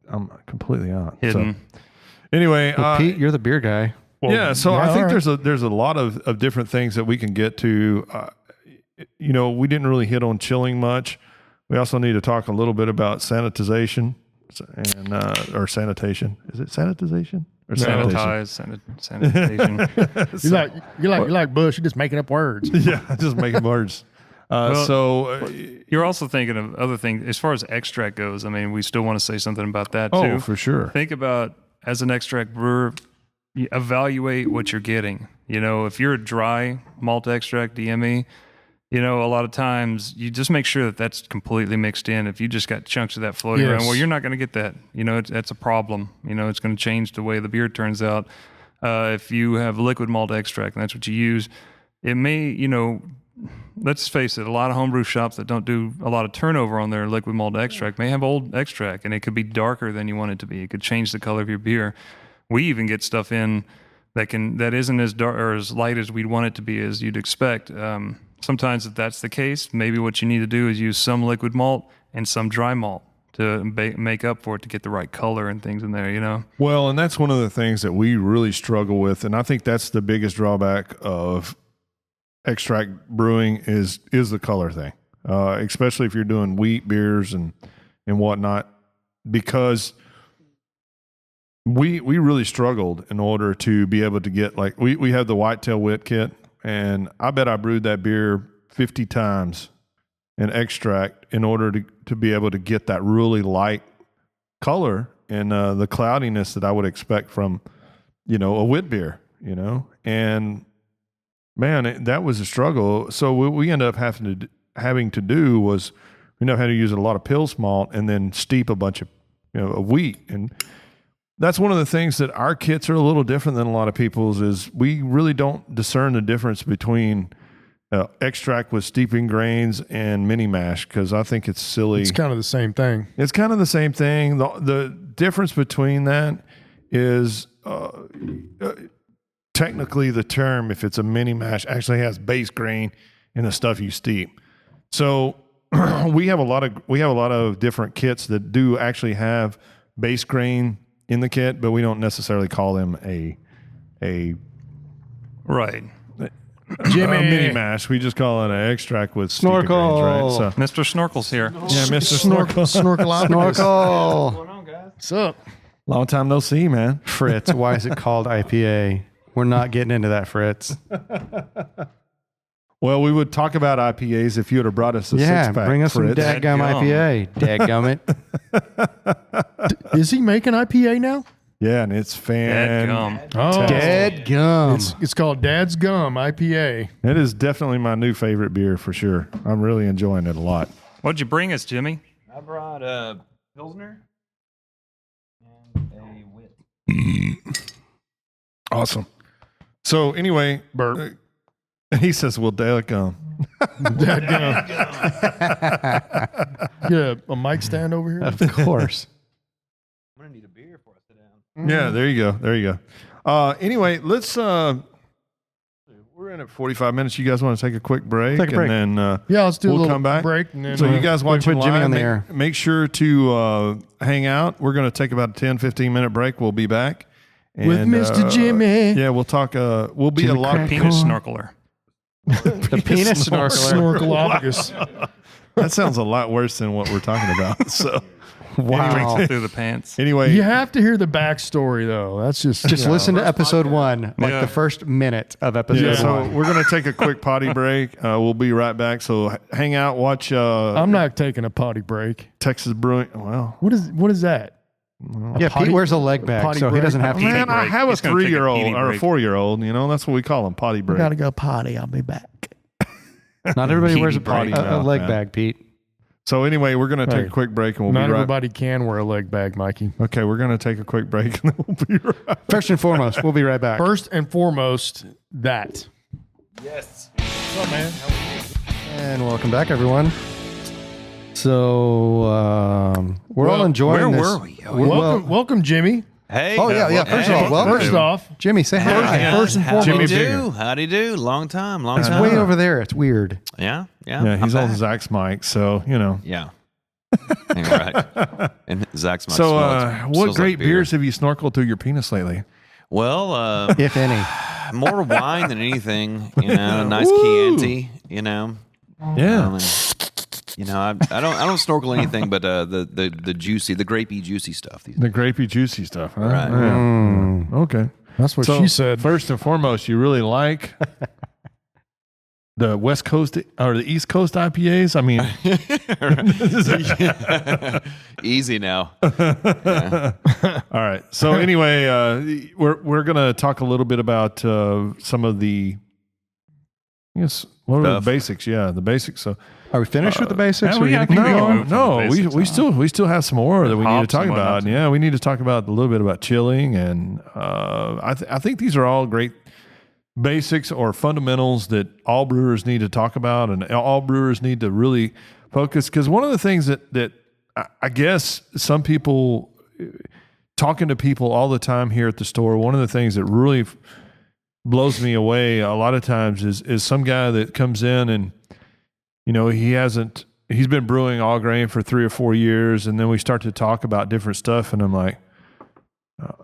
I'm completely out. Hidden. So, anyway, Well, Pete, you're the beer guy. I think there's a lot of different things that we can get to. We didn't really hit on chilling much. We also need to talk a little bit about sanitization and or sanitation. Is it sanitization? Or sanitation. You like Bush. You're just making up words. Yeah, just making words. You're also thinking of other things as far as extract goes. I mean, we still want to say something about that too. Oh, for sure. Think about, as an extract brewer, you evaluate what you're getting. If you're a dry malt extract DME, a lot of times you just make sure that that's completely mixed in. If you just got chunks of that floating around, well, you're not going to get that. That's a problem. It's going to change the way the beer turns out. If you have liquid malt extract and that's what you use, it may, let's face it, a lot of homebrew shops that don't do a lot of turnover on their liquid malt extract may have old extract, and it could be darker than you want it to be. It could change the color of your beer. We even get stuff in that isn't as dark or as light as we'd want it to be, as you'd expect. Sometimes if that's the case, maybe what you need to do is use some liquid malt and some dry malt to make up for it, to get the right color and things in there, Well, and that's one of the things that we really struggle with, and I think that's the biggest drawback of extract brewing is the color thing, especially if you're doing wheat beers and whatnot, because we really struggled in order to be able to get, like, we have the whitetail wit kit, and I bet I brewed that beer 50 times in extract in order to be able to get that really light color and the cloudiness that I would expect from a wit beer, and man, that was a struggle. So what we ended up having to do was we ended up having to use a lot of Pils malt and then steep a bunch of of wheat. And that's one of the things that our kits are a little different than a lot of people's, is we really don't discern the difference between extract with steeping grains and mini mash, because I think it's silly. It's kind of the same thing. It's kind of the same thing. The difference between that is technically the term, if it's a mini mash, actually has base grain in the stuff you steep. So we have a lot of different kits that do actually have base grain in the kit, but we don't necessarily call them a Right. Jimmy. a mini mash. We just call it an extract with Snorkel. grains, right? So Mr. Snorkel's here. yeah, Mr. Snorkel. Snorkel. What's up? Long time no see, man. Fritz, why is it called IPA? We're not getting into that, Fritz. Well, we would talk about IPAs if you would have brought us a Yeah, six-pack. bring us some Fritz. dadgum IPA. Dadgum it. Is he making IPA now? Yeah, and it's Dadgum. Oh, Dadgum. it's called Dad's Gum IPA. It is definitely my new favorite beer for sure. I'm really enjoying it a lot. What'd you bring us, Jimmy? I brought a Pilsner and a wit. Awesome. So anyway, Bert. he says, "Well, dadgum." Dad Gum. Get a mic stand over here. Of course. I'm gonna need a beer before I sit down. Yeah, there you go. There you go. Anyway, let's. We're in at 45 minutes. You guys want to take a quick break? Take a break. And then Yeah, let's do a we'll little come back. break. And then, So you guys watching put Jimmy live, on the make, air. make sure to hang out. We're going to take about a 10, 15-minute break. We'll be back. with And, Mr. Jimmy. Yeah, we'll talk. We'll be Jimmy a lot of Crack. Penis snorkeler. The penis snorkeler. Snorkelopagus. That sounds a lot worse than what we're talking about. So Wow. Through the pants. anyway, You have to hear the backstory, though. That's just Just listen to episode 1, like Yeah. the first minute of episode yeah, so 1. we're going to take a quick potty break. We'll be right back. So hang out, watch I'm not taking a potty break. Texas Brewing. Well, What is that? Yeah, potty- Pete wears a leg bag, potty so he break? doesn't have to. man, I break. have a He's gonna take a 3-year-old pee or a break. 4-year-old. You know, that's what we call them, potty break. go potty. I'll be back. Not everybody wears a Potty mouth, leg man. bag, Pete. So anyway, we're going to take Hey, a quick break and we'll Not be right. everybody can wear a leg bag, Mikey. Okay, we're going to take a quick break and then we'll be right back. First and foremost, we'll be right back. First and foremost, that. Yes. What's up, man? And welcome back, everyone. So we're all enjoying where this. were we? Welcome, Jimmy. Hey. Oh, yeah. First of all, welcome. First off, Jimmy, say hi. first and Howdy foremost, do. Howdy do. Long time. It's way over there. It's weird. Yeah. Yeah. Yeah, he's I'm on back. Zach's mic, so, you know. Yeah. All right. And Zach's my So, what great beers have you snorkeled through your penis lately? Well, If any. more wine than anything. You know, a nice Chianti. You know. Yeah. You know, I don't snorkel anything but the juicy, the grapey, juicy stuff. These The grapey, juicy stuff. Huh? Right. Yeah. Okay. that's what So, she said. First and foremost, you really like the West Coast or the East Coast IPAs? I mean, Easy now. all right. So anyway, we're gonna talk a little bit about some of the, what are the Stuff. basics? Yeah, the basics. So Are we finished with the basics? yeah, Or we you have gonna keep to going? go. no, from the basics we still have some more that we need to Hops talk and about. whatnot. Yeah, we need to talk about a little bit about chilling, and I think these are all great basics or fundamentals that all brewers need to talk about, and all brewers need to really focus. Because one of the things that I guess some people, talking to people all the time here at the store, one of the things that really blows me away a lot of times is some guy that comes in and, you know, he's been brewing all grain for 3 or 4 years, and then we start to talk about different stuff, and I'm like,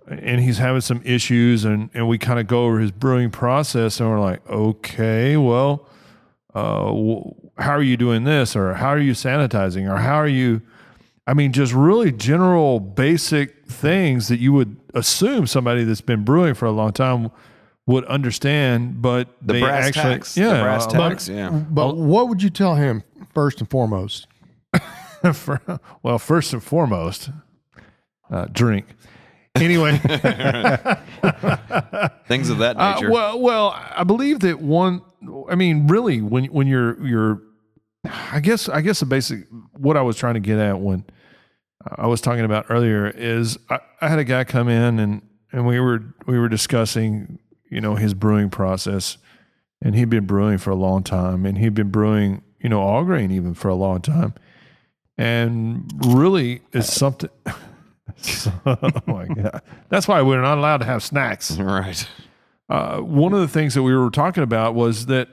and he's having some issues, and we kind of go over his brewing process, and we're like, okay, well, how are you doing this, or how are you sanitizing, or how are you, I mean, just really general basic things that you would assume somebody that's been brewing for a long time would understand, but The they brass actually, tacks. The brass tacks. Yeah. But what would you tell him first and foremost? well, first and foremost, drink. Anyway, Things of that nature. well, I believe that really, when you're, I guess the basic, what I was trying to get at when I was talking about earlier is I had a guy come in and we were discussing, you know, his brewing process, and he'd been brewing for a long time, and he'd been brewing, you know, all grain even for a long time, and really it's something. Oh my God. That's why we're not allowed to have snacks. Right. One of the things that we were talking about was that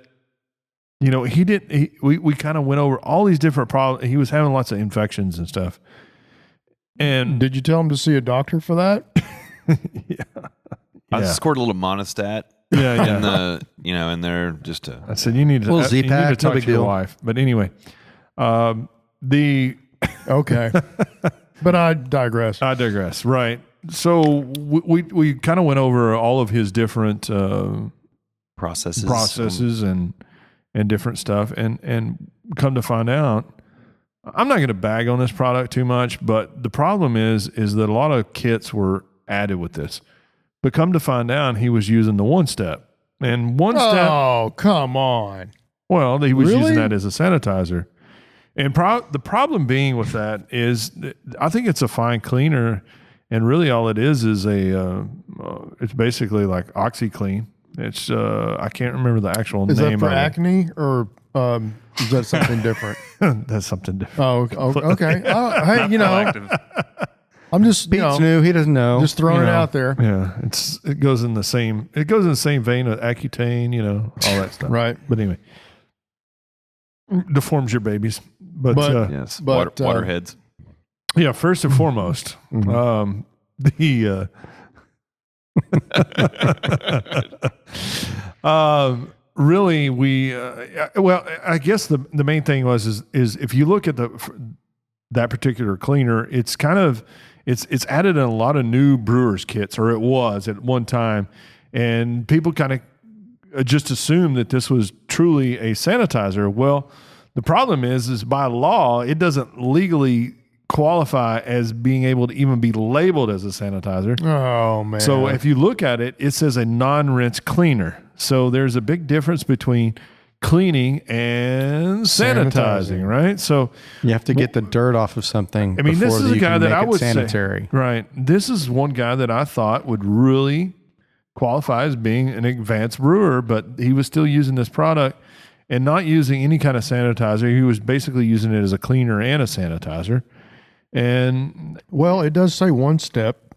we kind of went over all these different problems. He was having lots of infections and stuff. And did you tell him to see a doctor for that? I scored a little monostat. Yeah. In the, in there just to. I said, you need to talk to your wife. But anyway, okay. But I digress. Right. So we kind of went over all of his different processes and different stuff, and come to find out, I'm not going to bag on this product too much, but the problem is that a lot of kits were added with this. But come to find out, he was using the one step, and one step. Oh, come on! Well, he was using that as a sanitizer. And the problem being with that is, I think it's a fine cleaner, and really all it is it's basically like OxyClean. It's I can't remember the actual name. Is that for of acne or is that something different? That's something different. Oh, okay. Hey, I'm just Pete's new. He doesn't know. Just throwing it out there. Yeah, it goes in the same vein of Accutane, all that stuff. Right. But anyway, deforms your babies. But yes, waterheads. Yeah, first and foremost, really I guess the main thing is if you look at that particular cleaner, it's kind of it's added in a lot of new brewers kits, or it was at one time, and people kind of just assume that this was truly a sanitizer. Well, the problem is by law, it doesn't legally qualify as being able to even be labeled as a sanitizer. Oh, man. So if you look at it, it says a non-rinse cleaner. So there's a big difference between cleaning and sanitizing, right? So you have to get the dirt off of something. I mean, this is a guy that I would sanitary. say, right? This is one guy that I thought would really qualify as being an advanced brewer, but he was still using this product and not using any kind of sanitizer. He was basically using it as a cleaner and a sanitizer. And well, it does say one step.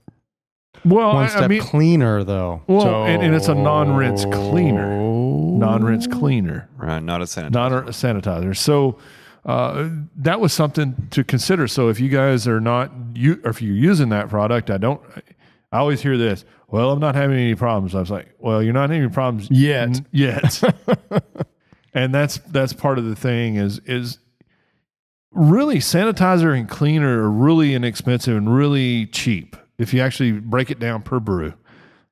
Well, one step cleaner though. Well, so, and it's a non-rinse cleaner. Non-rinse cleaner. Right, not a sanitizer. Not a sanitizer. So that was something to consider. So if you guys are not, or if you're using that product, I always hear this, well, I'm not having any problems. I was like, well, you're not having any problems yet. And that's part of the thing is really sanitizer and cleaner are really inexpensive and really cheap if you actually break it down per brew.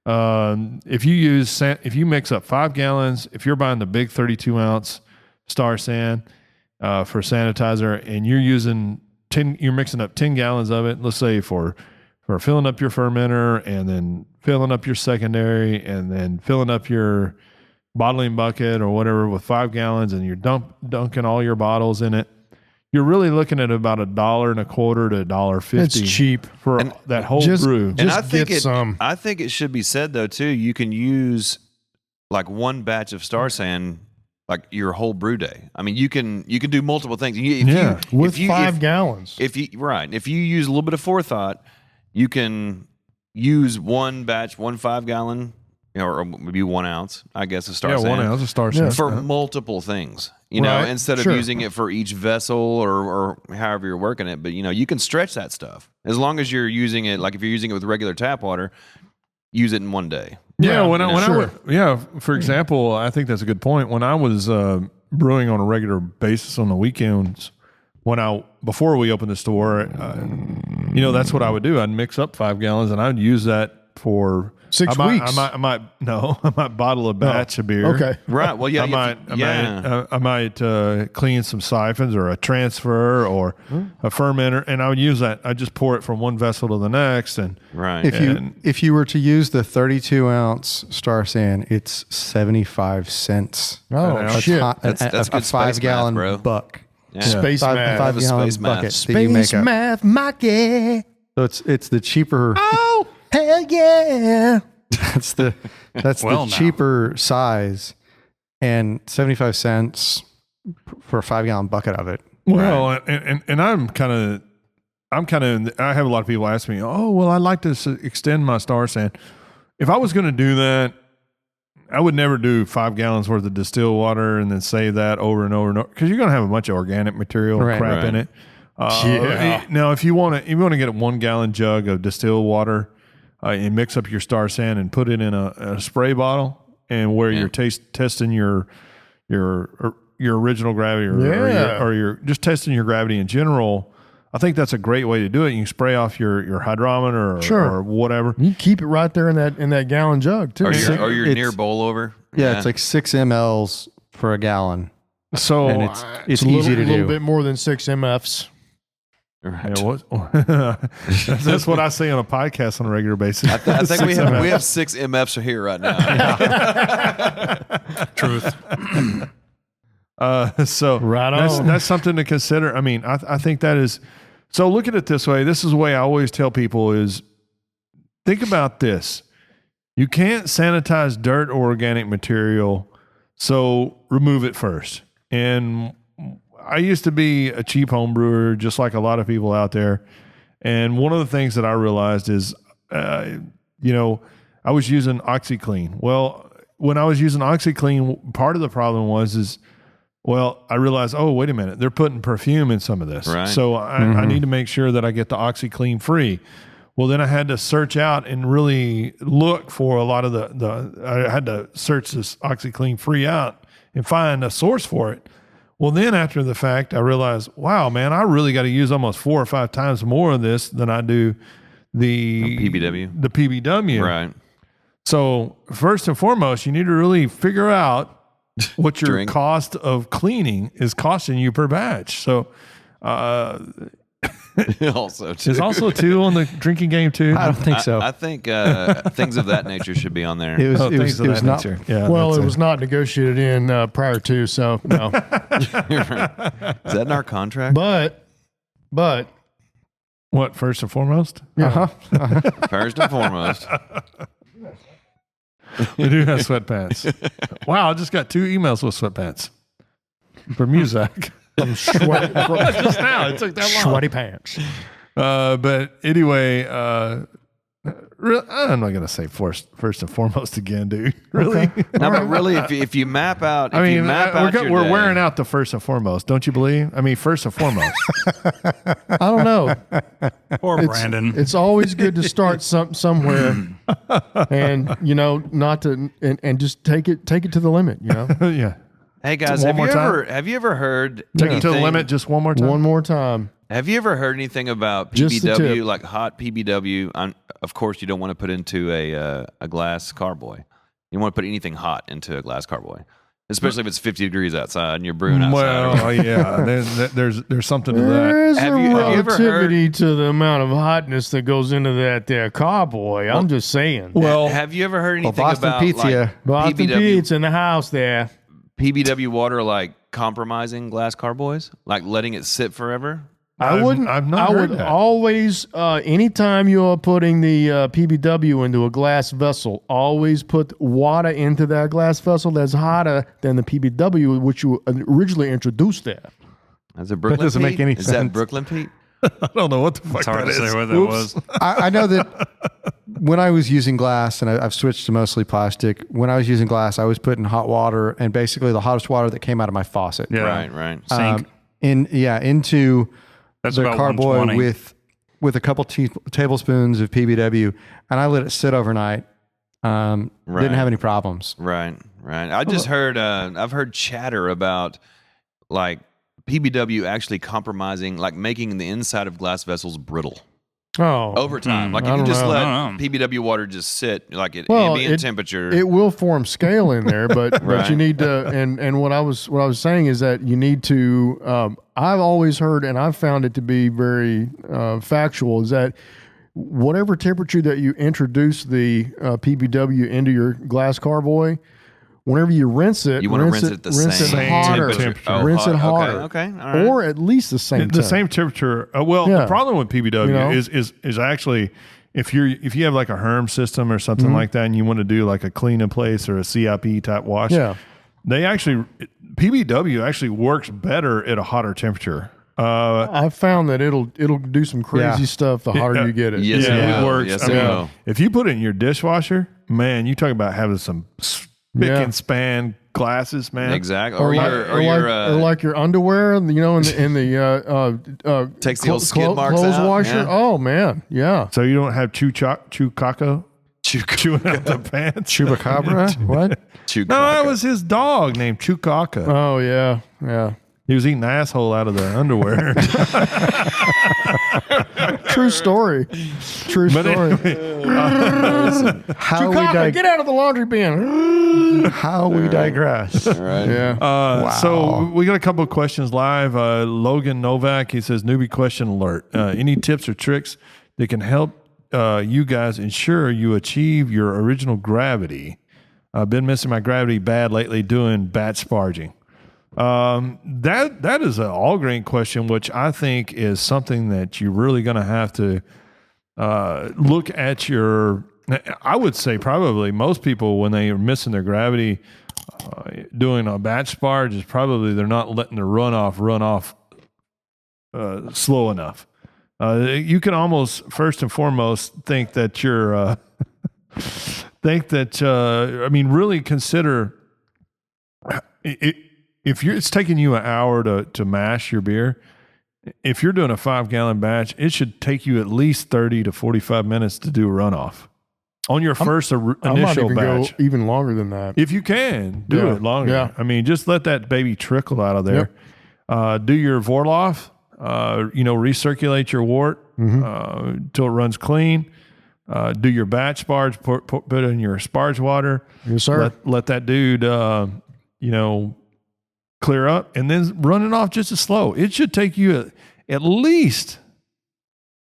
If you mix up 5 gallons, if you're buying the big 32 ounce Star San for sanitizer, and you're mixing up 10 gallons of it, let's say for filling up your fermenter, and then filling up your secondary, and then filling up your bottling bucket or whatever with 5 gallons, and you're dunking all your bottles in it, you're really looking at about $1.25 to $1.50. It's cheap for that whole brew. And I think it should be said though too, you can use like one batch of Star San like your whole brew day. I mean, you can do multiple things. With 5 gallons. If you use a little bit of forethought, you can use one batch, 1 5-gallon, or maybe 1 ounce, I guess, of Star San. 1 ounce of Star San for multiple things. Instead of using it for each vessel or however you're working it. But you can stretch that stuff as long as you're using it. Like if you're using it with regular tap water, use it in one day. For example, I think that's a good point. When I was brewing on a regular basis on the weekends, before we opened the store, that's what I would do. I'd mix up 5 gallons and I'd use that for 6 weeks. I might bottle a batch of beer. Okay. Right. Well, yeah. I might clean some siphons or a transfer or a fermenter, and I would use that. I just pour it from one vessel to the next, and right. If you were to use the 32 ounce Star San, it's 75 cents. Oh shit! That's a 5 gallon math, buck. Yeah. Space math. 5 gallon space bucket. math. That you make Space up. math, Mikey. So it's the cheaper. Oh hell yeah! That's the cheaper size, and 75 cents for a 5 gallon bucket of it. Well, right. and I have a lot of people ask me, oh, well, I'd like to extend my Star San. If I was going to do that, I would never do 5 gallons worth of distilled water and then save that over and over and over because you're going to have a bunch of organic material and crap in it. Now, if you want to get a 1 gallon jug of distilled water and mix up your Star San and put it in a spray bottle, and where you're testing your original gravity or you're just testing your gravity in general. I think that's a great way to do it. You can spray off your hydrometer or whatever. You keep it right there in that gallon jug too. Or your near bowl over. Yeah, it's like 6 mLs for a gallon. So and it's easy to do. A little bit more than 6 MFs. Right. Yeah, that's what I say on a podcast on a regular basis. I think we have 6 MFs here right now. Truth. So right on. That's something to consider. I mean, I think that is. So look at it this way. This is the way I always tell people is think about this. You can't sanitize dirt or organic material, so remove it first. And I used to be a cheap home brewer, just like a lot of people out there. And one of the things that I realized is, I was using OxyClean. Well, when I was using OxyClean, part of the problem was I realized, oh, wait a minute, they're putting perfume in some of this. Right. So I need to make sure that I get the OxyClean free. Well, then I had to search out and really look for a lot of I had to search this OxyClean free out and find a source for it. Well, then after the fact, I realized, wow, man, I really got to use almost 4 or 5 times more of this than I do the PBW. The PBW. Right. So first and foremost, you need to really figure out what your cost of cleaning is costing you per batch. So also too. Is also 2 on the drinking game too? I don't think so. I think things of that nature should be on there. It was not. Yeah, well, it was not negotiated in prior to, so no. Is that in our contract? But what, first and foremost? Yeah. First and foremost. We do have sweatpants. Wow, I just got 2 emails with sweatpants from Muzak. Just now, it took that long. Sweaty pants. But anyway, I'm not going to say first and foremost again, dude. Really? Okay. No, but really, if you map out, we're wearing out the first and foremost. Don't you believe? I mean, first and foremost. I don't know. Poor Brandon. It's always good to start somewhere, and not to and just take it to the limit. Yeah. Hey guys, have you ever heard take it to the limit just one more time? One more time. Have you ever heard anything about PBW, like hot PBW? Of course, you don't want to put into a glass carboy. You don't want to put anything hot into a glass carboy, especially if it's 50 degrees outside and you're brewing outside. Well, yeah, there's something to that. There's Have a you ever relativity to the amount of hotness that goes into that there carboy. I'm just saying. Well, have you ever heard anything Boston about Pizza. Boston Pizza in the house there. PBW water like compromising glass carboys, like letting it sit forever? I wouldn't. I've not I heard would that. always, anytime you're putting the PBW into a glass vessel, always put water into that glass vessel that's hotter than the PBW, which you originally introduced there. That's a Brooklyn. That doesn't Pete? make any Is sense. that Brooklyn Pete? I don't know what the fuck It's hard that to is. say what that was. I know that when I was using glass, and I've switched to mostly plastic, when I was using glass, I was putting hot water and basically the hottest water that came out of my faucet. Yeah. Right. Sink. Into That's the about carboy 120. with a couple tablespoons of PBW, and I let it sit overnight. Didn't have any problems. Right. I just heard. I've heard chatter about like PBW actually compromising, like making the inside of glass vessels brittle over time. Like if you just let PBW water just sit, like at ambient temperature, it will form scale in there. But but you need to. And what I was saying is that you need to. I've always heard, and I've found it to be very factual, is that whatever temperature that you introduce the PBW into your glass carboy, whenever you rinse it, you want to rinse it at the same hotter. temperature. Rinse it hotter. Okay. All right. Or at least the same The same temperature. The problem with PBW is actually if you have like a Herm system or something like that, and you want to do like a clean in place or a CIP type wash, PBW actually works better at a hotter temperature. I've found that it'll do some crazy stuff the hotter you get it. Yes, it works. Yes, I mean, if you put it in your dishwasher, man, you talk about having some pick and span glasses, man. Exactly. Or like your underwear, in the takes the old skid marks clothes out. washer. Yeah. Oh man, yeah. So you don't have chewing out the pants. Chupacabra? What? No, that was his dog named Chewbacca. Oh yeah. He was eating the asshole out of the underwear. True story. But Anyway, How we get out of the laundry bin. How we digress. All right. Yeah. So we got a couple of questions live. Logan Novak, he says, newbie question alert. Any tips or tricks that can help you guys ensure you achieve your original gravity? I've been missing my gravity bad lately doing batch sparging. That is an all grain question, which I think is something that you're really going to have to look at your. I would say probably most people when they are missing their gravity, doing a batch sparge is probably they're not letting the runoff run off slow enough. You can almost first and foremost think that you're really consider it. If it's taking you an hour to mash your beer, if you're doing a 5-gallon batch, it should take you at least 30 to 45 minutes to do a runoff on your first initial batch. Go even longer than that. If you can, do it longer. Yeah. I mean, just let that baby trickle out of there. Yep. Do your Vorloff, recirculate your wort till it runs clean. Do your batch sparge, put it in your sparge water. Yes, sir. Let that dude, clear up, and then run it off just as slow. It should take you at least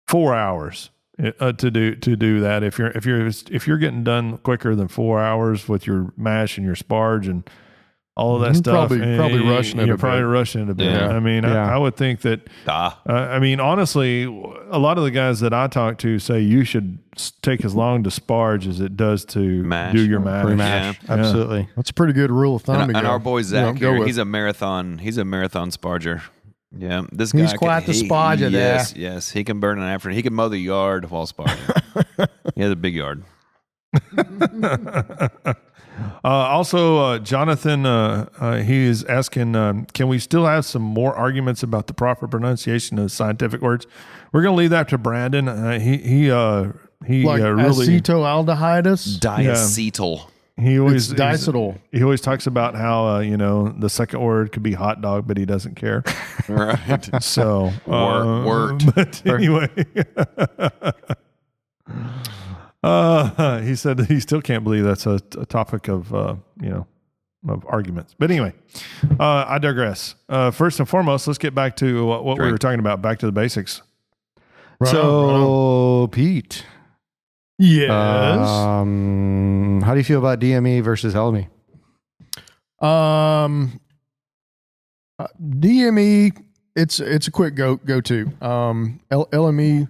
4 hours to do that. If you're getting done quicker than 4 hours with your mash and your sparge and all of that stuff, probably rushing it. You're probably rushing it a bit. Yeah. I mean, I would think that. Honestly, a lot of the guys that I talk to say you should take as long to sparge as it does to do your mash. Pre-mash. Yeah. Absolutely. That's a pretty good rule of thumb. And our boy Zach go here, with. he's a marathon sparger. Yeah, this He's guy quite the sparger there. Yes, he can burn an afternoon. He can mow the yard while sparging. He has a big yard. Also, Jonathan, he is asking, can we still have some more arguments about the proper pronunciation of scientific words? We're going to leave that to Brandon. He like really acetoaldehydes. Diacetyl. He always It's diacetyl. He always talks about how the second word could be hot dog, but he doesn't care. Right. So Wort. But anyway. He said that he still can't believe that's a topic of of arguments. But anyway, I digress. First and foremost, let's get back to what we were talking about. Back to the basics. So, Pete. Yes. How do you feel about DME versus LME? DME, it's a quick go to. LME,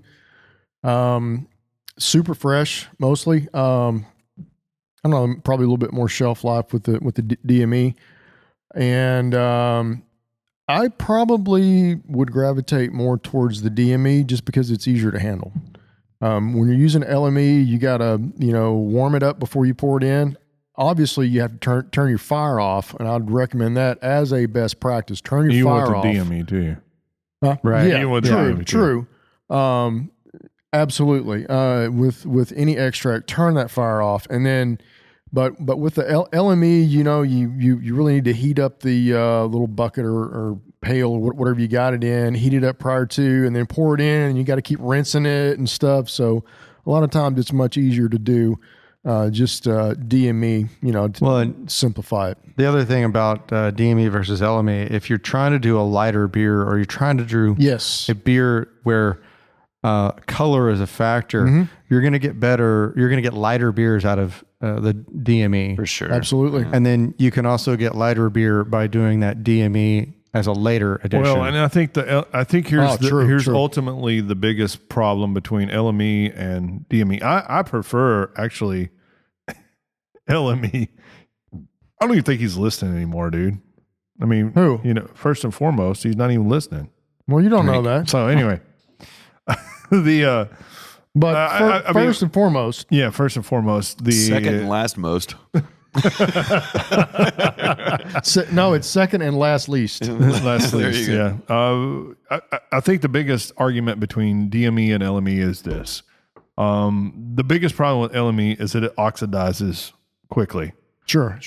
super fresh mostly. I don't know, probably a little bit more shelf life with the DME, and I probably would gravitate more towards the DME just because it's easier to handle. When you're using LME, you gotta warm it up before you pour it in. Obviously, you have to turn your fire off, and I'd recommend that as a best practice. Turn your fire off. You want the DME too. Right. You want the DME True. Absolutely. With any extract, turn that fire off, and then, but with the LME, you really need to heat up the little bucket or pail or whatever you got it in, heat it up prior to, and then pour it in, and you got to keep rinsing it and stuff. So a lot of times it's much easier to do just DME, to simplify it. The other thing about DME versus LME, if you're trying to do a lighter beer or you're trying to do a beer where color is a factor, you're going to get lighter beers out of the DME. For sure. Absolutely. And then you can also get lighter beer by doing that DME as a later addition. Well, and I think here's true. ultimately the biggest problem between LME and DME. I prefer actually LME. I don't even think he's listening anymore, dude. I mean, who? First and foremost, he's not even listening. Well, you don't know that. So anyway, first and foremost, the second and last most. No, it's second and last least. Last least, yeah. I think the biggest argument between DME and LME is this. The biggest problem with LME is that it oxidizes quickly. Sure.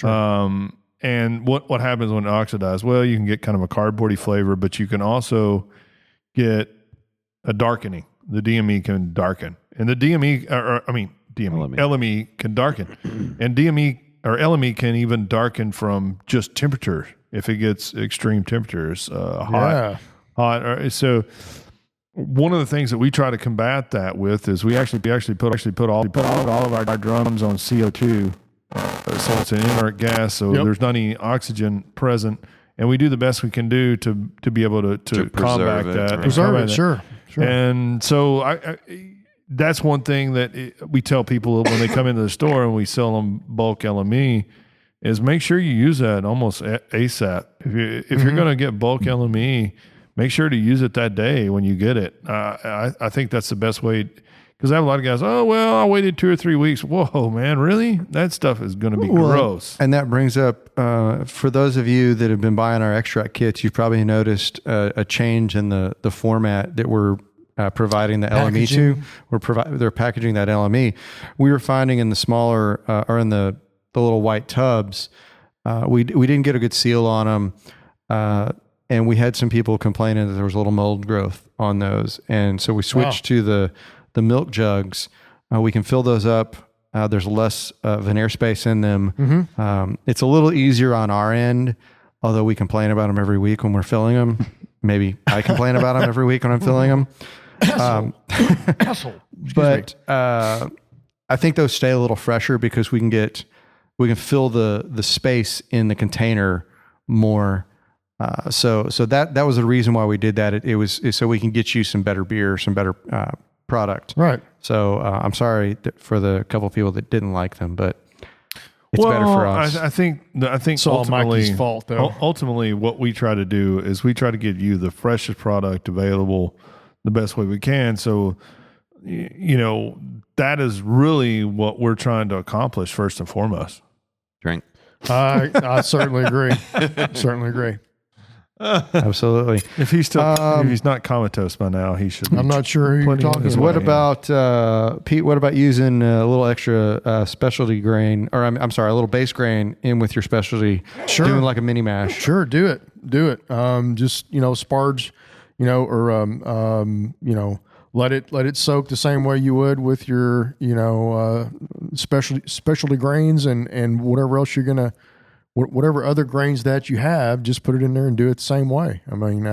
And what happens when it oxidizes? Well, you can get kind of a cardboardy flavor, but you can also get a darkening. The DME can darken. And the LME can darken. And DME or LME can even darken from just temperature if it gets extreme temperatures, hot. So one of the things that we try to combat that with is we actually put all of our drums on CO2. So it's an inert gas, so there's not any oxygen present, and we do the best we can do to be able to combat that. Right. Preserve it, sure. And so I that's one thing that we tell people when they come into the store and we sell them bulk LME is make sure you use that almost ASAP. If you're going to get bulk LME, make sure to use it that day when you get it. I think that's the best way. Because I have a lot of guys, oh, well, I waited 2 or 3 weeks. Whoa, man, really? That stuff is going to be gross. And that brings up, for those of you that have been buying our extract kits, you've probably noticed a change in the format that we're providing the LME to. They're packaging that LME. We were finding in the smaller, or in the little white tubs, we didn't get a good seal on them. And we had some people complaining that there was a little mold growth on those. And so we switched to the milk jugs. We can fill those up. There's less of an airspace in them. It's a little easier on our end, although we complain about them every week when we're filling them. Maybe I complain about them every week when I'm filling them. But I think those stay a little fresher because we can fill the space in the container more. So that was the reason why we did that. It was so we can get you some better beer, some better product. Right. So I'm sorry for the couple of people that didn't like them, but it's better for us. I think It's all Mikey's fault, though. Ultimately, what we try to do is we try to give you the freshest product available the best way we can. So, that is really what we're trying to accomplish first and foremost. Drink. I certainly agree. Absolutely. If he's not comatose by now, he should. I'm not sure who you're talking about. What about Pete? What about using a little extra specialty grain, or I'm sorry, a little base grain in with your specialty? Sure. Doing like a mini mash. Sure, do it. Just sparge, or let it soak the same way you would with your specialty grains and whatever else you're gonna. Whatever other grains that you have, just put it in there and do it the same way. I mean,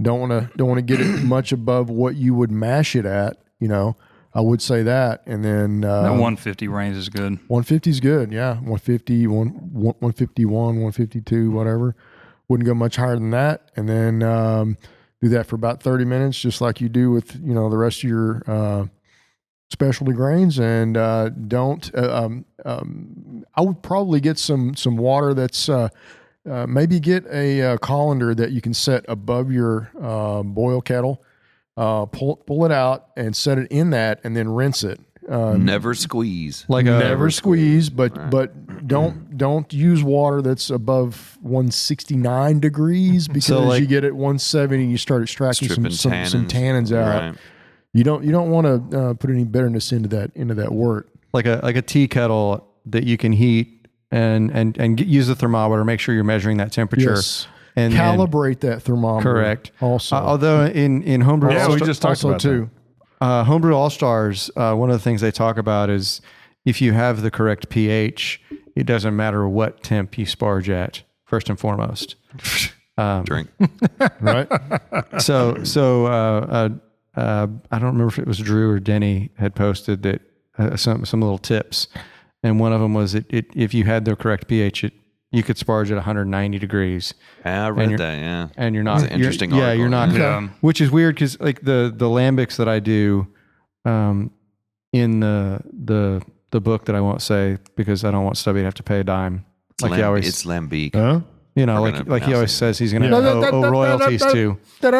don't want to get it much above what you would mash it at. I would say that, and then that 150 range is good. 150 is good, yeah. 150, 151, 152, whatever. Wouldn't go much higher than that, and then do that for about 30 minutes, just like you do with the rest of your specialty grains, and don't. I would probably get some water that's maybe get a colander that you can set above your boil kettle. Pull it out and set it in that, and then rinse it. Never squeeze. Never squeeze, but don't use water that's above 169 degrees because you get at 170, you start extracting some tannins out. Right. You don't want to put any bitterness into that wort. Like a tea kettle that you can heat and use the thermometer. Make sure you're measuring that temperature. Yes. And calibrate that thermometer. Correct. Also, although in homebrew, we just talked about too. Homebrew All Stars. One of the things they talk about is if you have the correct pH, it doesn't matter what temp you sparge at. First and foremost, drink. Right. So. I don't remember if it was Drew or Denny had posted that some little tips, and one of them was if you had the correct pH, you could sparge at 190 degrees. Yeah, I read that. Yeah, and you're not. That's an interesting article. Yeah, you're not. Yeah. Which is weird because like the lambics that I do, in the book that I won't say because I don't want Stubby to have to pay a dime. It's lambic. Huh? Like he always says he's going to owe royalties to. That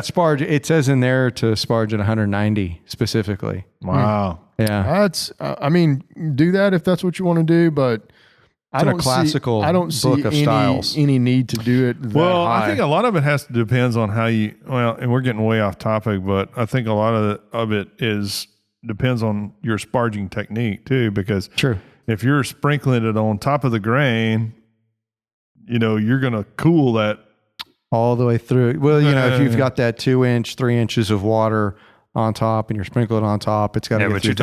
sparge, it says in there to sparge at 190 specifically. Wow. Yeah. That's, I mean, do that if that's what you want to do, but I don't classical see book of styles. any need to do it that Well, high. I think a lot of it depends on how you. Well, and we're getting way off topic, but I think a lot of it depends on your sparging technique too. Because True. if you're sprinkling it on top of the grain, you're going to cool that all the way through. Well, if you've got that 2 inch, 3 inches of water on top and you're sprinkling it on top, it's got to get through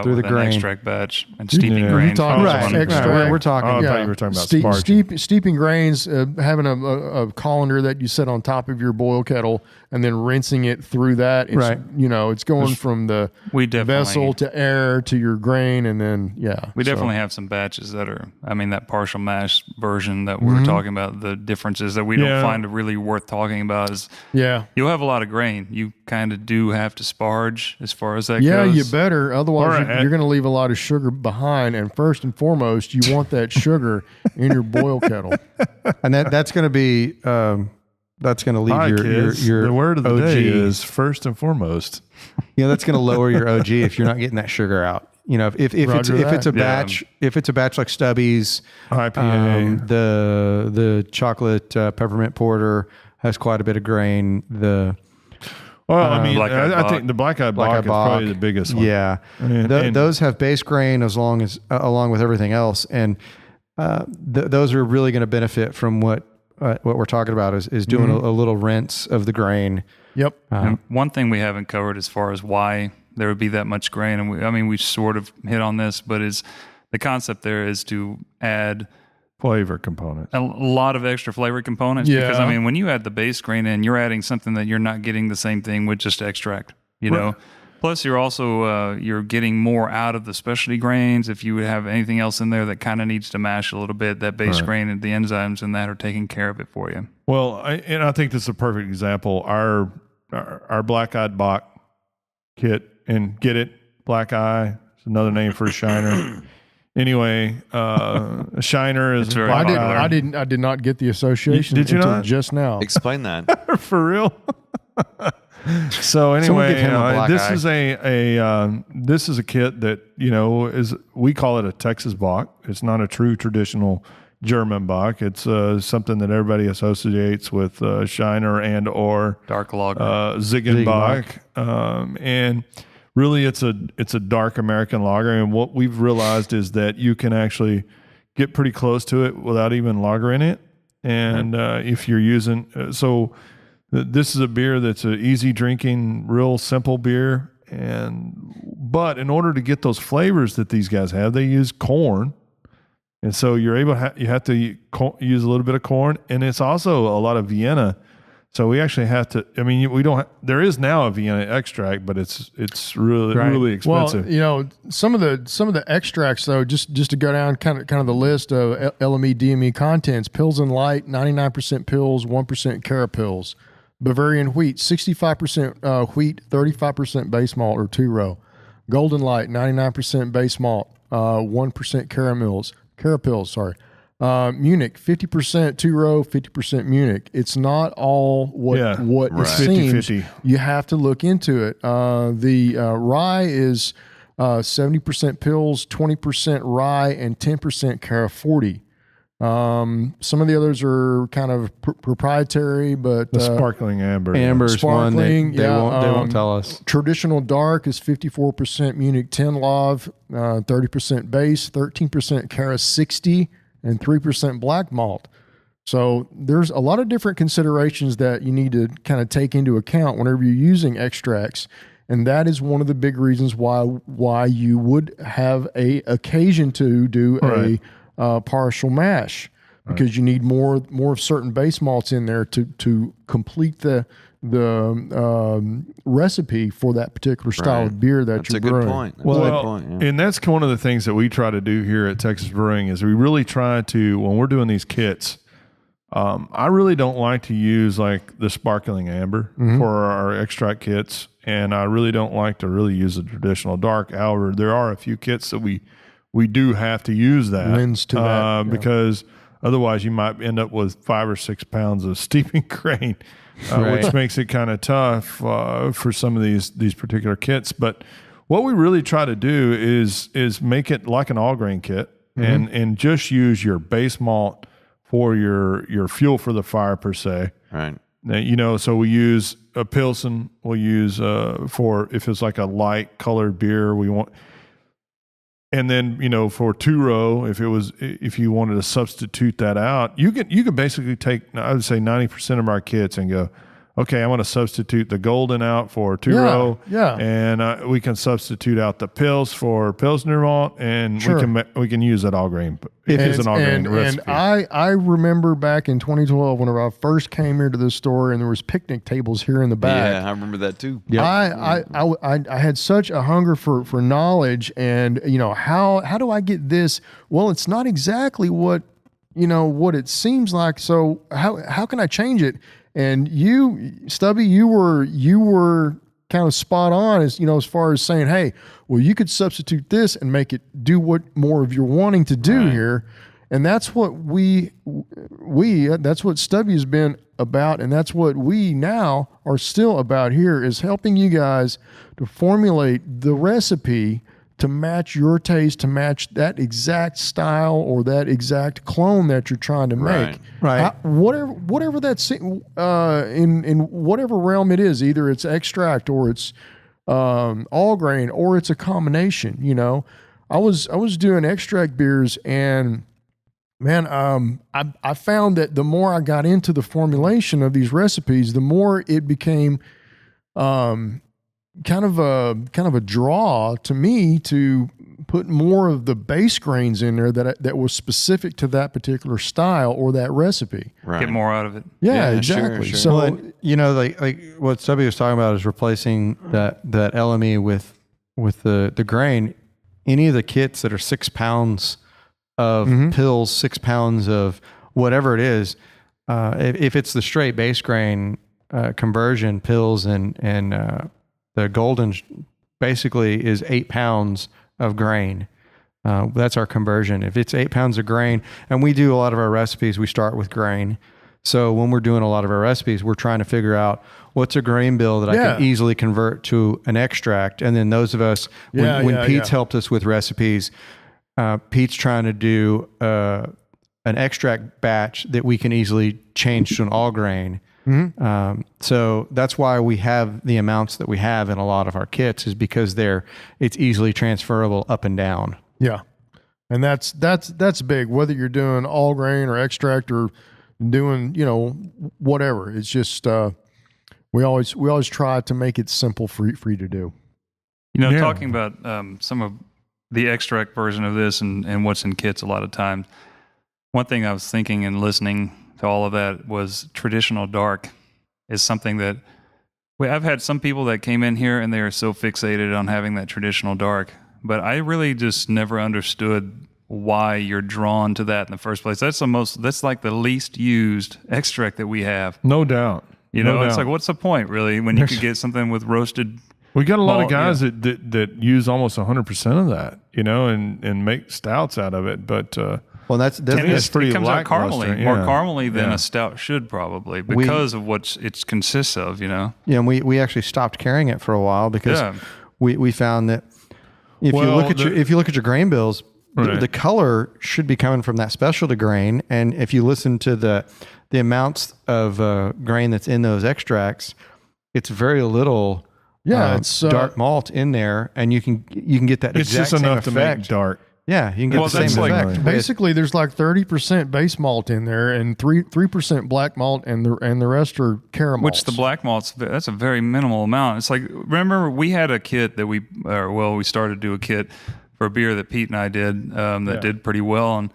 through the grain. Extract batch and steeping grain. Right, extract. We're talking. I thought you were talking about sparging. Steeping grains, having a colander that you set on top of your boil kettle and then rinsing it through that. It's, right. It's going from the vessel to air to your grain, and then we definitely have some batches that are. I mean, that partial mash version that we were talking about. The differences that we don't find really worth talking about is you'll have a lot of grain. You kind of do have to sparge as far as that goes. Yeah, you better. Otherwise, you're going to leave a lot of sugar behind. And first and foremost, you want that sugar in your boil kettle. And that's going to be that's going to leave your the word of the OG. day is first and foremost. That's going to lower your OG if you're not getting that sugar out. If it's a batch, if it's a batch like Stubby's, IPA, the chocolate peppermint porter has quite a bit of grain. I think the black-eyed Bach is probably the biggest one. Yeah, those have base grain along with everything else, and those are really going to benefit from what we're talking about is doing a little rinse of the grain. Yep. And one thing we haven't covered as far as why there would be that much grain, and we sort of hit on this, but the concept there is to add flavor components, a lot of extra flavor components. Yeah. Because when you add the base grain in, you're adding something that you're not getting the same thing with just extract. Plus, you're also you're getting more out of the specialty grains. If you would have anything else in there that kind of needs to mash a little bit, that base grain and the enzymes in that are taking care of it for you. Well, I think this is a perfect example. Our black-eyed Bach kit, and get it, black eye, it's another name for a shiner. Anyway, a shiner is very popular. I did not get the association. Did you not? Just now? Explain that. For real. So anyway, this is a kit that we call it a Texas Bach. It's not a true traditional German Bach. It's something that everybody associates with Shiner and or dark lager, Ziegenbach, and really it's a dark American lager. And what we've realized is that you can actually get pretty close to it without even lagering it. And if you're using this is a beer that's an easy drinking, real simple beer. But in order to get those flavors that these guys have, they use corn. And so you're able you have to use a little bit of corn, and it's also a lot of Vienna. So we actually have to. We don't. There is now a Vienna extract, but it's really really expensive. Well, some of the extracts though, just to go down kind of the list of LME DME contents: Pilsen Light, 99% pills, 1% carapils. Bavarian Wheat, 65% wheat, 35% base malt or 2-row. Golden Light, 99% base malt, 1% carapils, sorry. Munich, 50% 2-row, 50% Munich. It's not all what it seems. 50-50. You have to look into it. The rye is 70% pills, 20% rye, and 10% Cara 40. Some of the others are kind of proprietary, but the sparkling amber. Amber's one they won't tell us. Traditional dark is 54% Munich 10 Lav, 30% base, 13% Cara 60, and 3% black malt. So there's a lot of different considerations that you need to kind of take into account whenever you're using extracts. And that is one of the big reasons why you would have a occasion to do a partial mash, because you need more of certain base malts in there to complete the recipe for that particular style of beer that you're brewing. That's a good point. And that's one of the things that we try to do here at Texas Brewing is we really try to, when we're doing these kits, I really don't like to use like the sparkling amber for our extract kits, and I really don't like to really use the traditional dark. However, there are a few kits that we do have to use that. Lends to that, because otherwise you might end up with 5 or 6 pounds of steeping grain, which makes it kind of tough for some of these particular kits. But What we really try to do is make it like an all grain kit, and just use your base malt for your fuel for the fire per se. Right. Now, so we use a Pilsen. We'll use for if it's like a light colored beer, we want. And then, for 2-row, if you wanted to substitute that out, you could basically take, I would say 90% of our kits and go, okay, I'm going to substitute the golden out for 2-row. Yeah. And we can substitute out the Pils for Pilsner malt, and we can use that all grain. It's an all grain recipe. And I remember back in 2012 when I first came here to this store, and there was picnic tables here in the back. Yeah, I remember that too. Yep. I had such a hunger for knowledge, and how do I get this? Well, it's not exactly what it seems like. So how can I change it? And you, Stubby, you were kind of spot on as far as saying, hey, well, you could substitute this and make it do what more of you're wanting to do here. And that's what that's what Stubby has been about. And that's what we now are still about here, is helping you guys to formulate the recipe to match your taste, to match that exact style or that exact clone that you're trying to make. Right. Whatever that's in whatever realm it is, either it's extract or it's all grain or it's a combination. I was doing extract beers, and man, I found that the more I got into the formulation of these recipes, the more it became kind of a draw to me to put more of the base grains in there that was specific to that particular style or that recipe. Right. Get more out of it. Yeah, exactly. Sure. So like what Stubby was talking about is replacing that LME with the grain. Any of the kits that are 6 pounds of pills, 6 pounds of whatever it is, if it's the straight base grain conversion pills and the golden basically is 8 pounds of grain. That's our conversion. If it's 8 pounds of grain, and we do a lot of our recipes, we start with grain. So when we're doing a lot of our recipes, we're trying to figure out what's a grain bill that I can easily convert to an extract. And then those of us, when Pete's helped us with recipes, Pete's trying to do an extract batch that we can easily change to an all grain. So that's why we have the amounts that we have in a lot of our kits, is because it's easily transferable up and down. Yeah. And that's big, whether you're doing all grain or extract or doing, whatever. It's just, we always try to make it simple for you to do. Talking about some of the extract version of this and what's in kits a lot of times, one thing I was thinking and listening to all of that was traditional dark is something that I've had some people that came in here and they are so fixated on having that traditional dark, but I really just never understood why you're drawn to that in the first place. That's like the least used extract that we have. No doubt. It's like, what's the point really when you could get something with roasted? We got a lot of guys that use almost 100% of that, and make stouts out of it, but well, that's pretty. It comes out caramely, more caramely than a stout should probably, because of what it consists of. Yeah, and we actually stopped carrying it for a while because we found that if you look at your grain bills, the color should be coming from that specialty grain, and if you listen to the amounts of grain that's in those extracts, it's very little. It's dark malt in there, and you can get that. It's exact just same enough effect. to make dark. Yeah, you can get the same effect. Basically, there's like 30% base malt in there, and 3% black malt, and the rest are caramels. Which the black malt's that's a very minimal amount. It's like, remember we had a kit that we started to do a kit for a beer that Pete and I did that did pretty well, and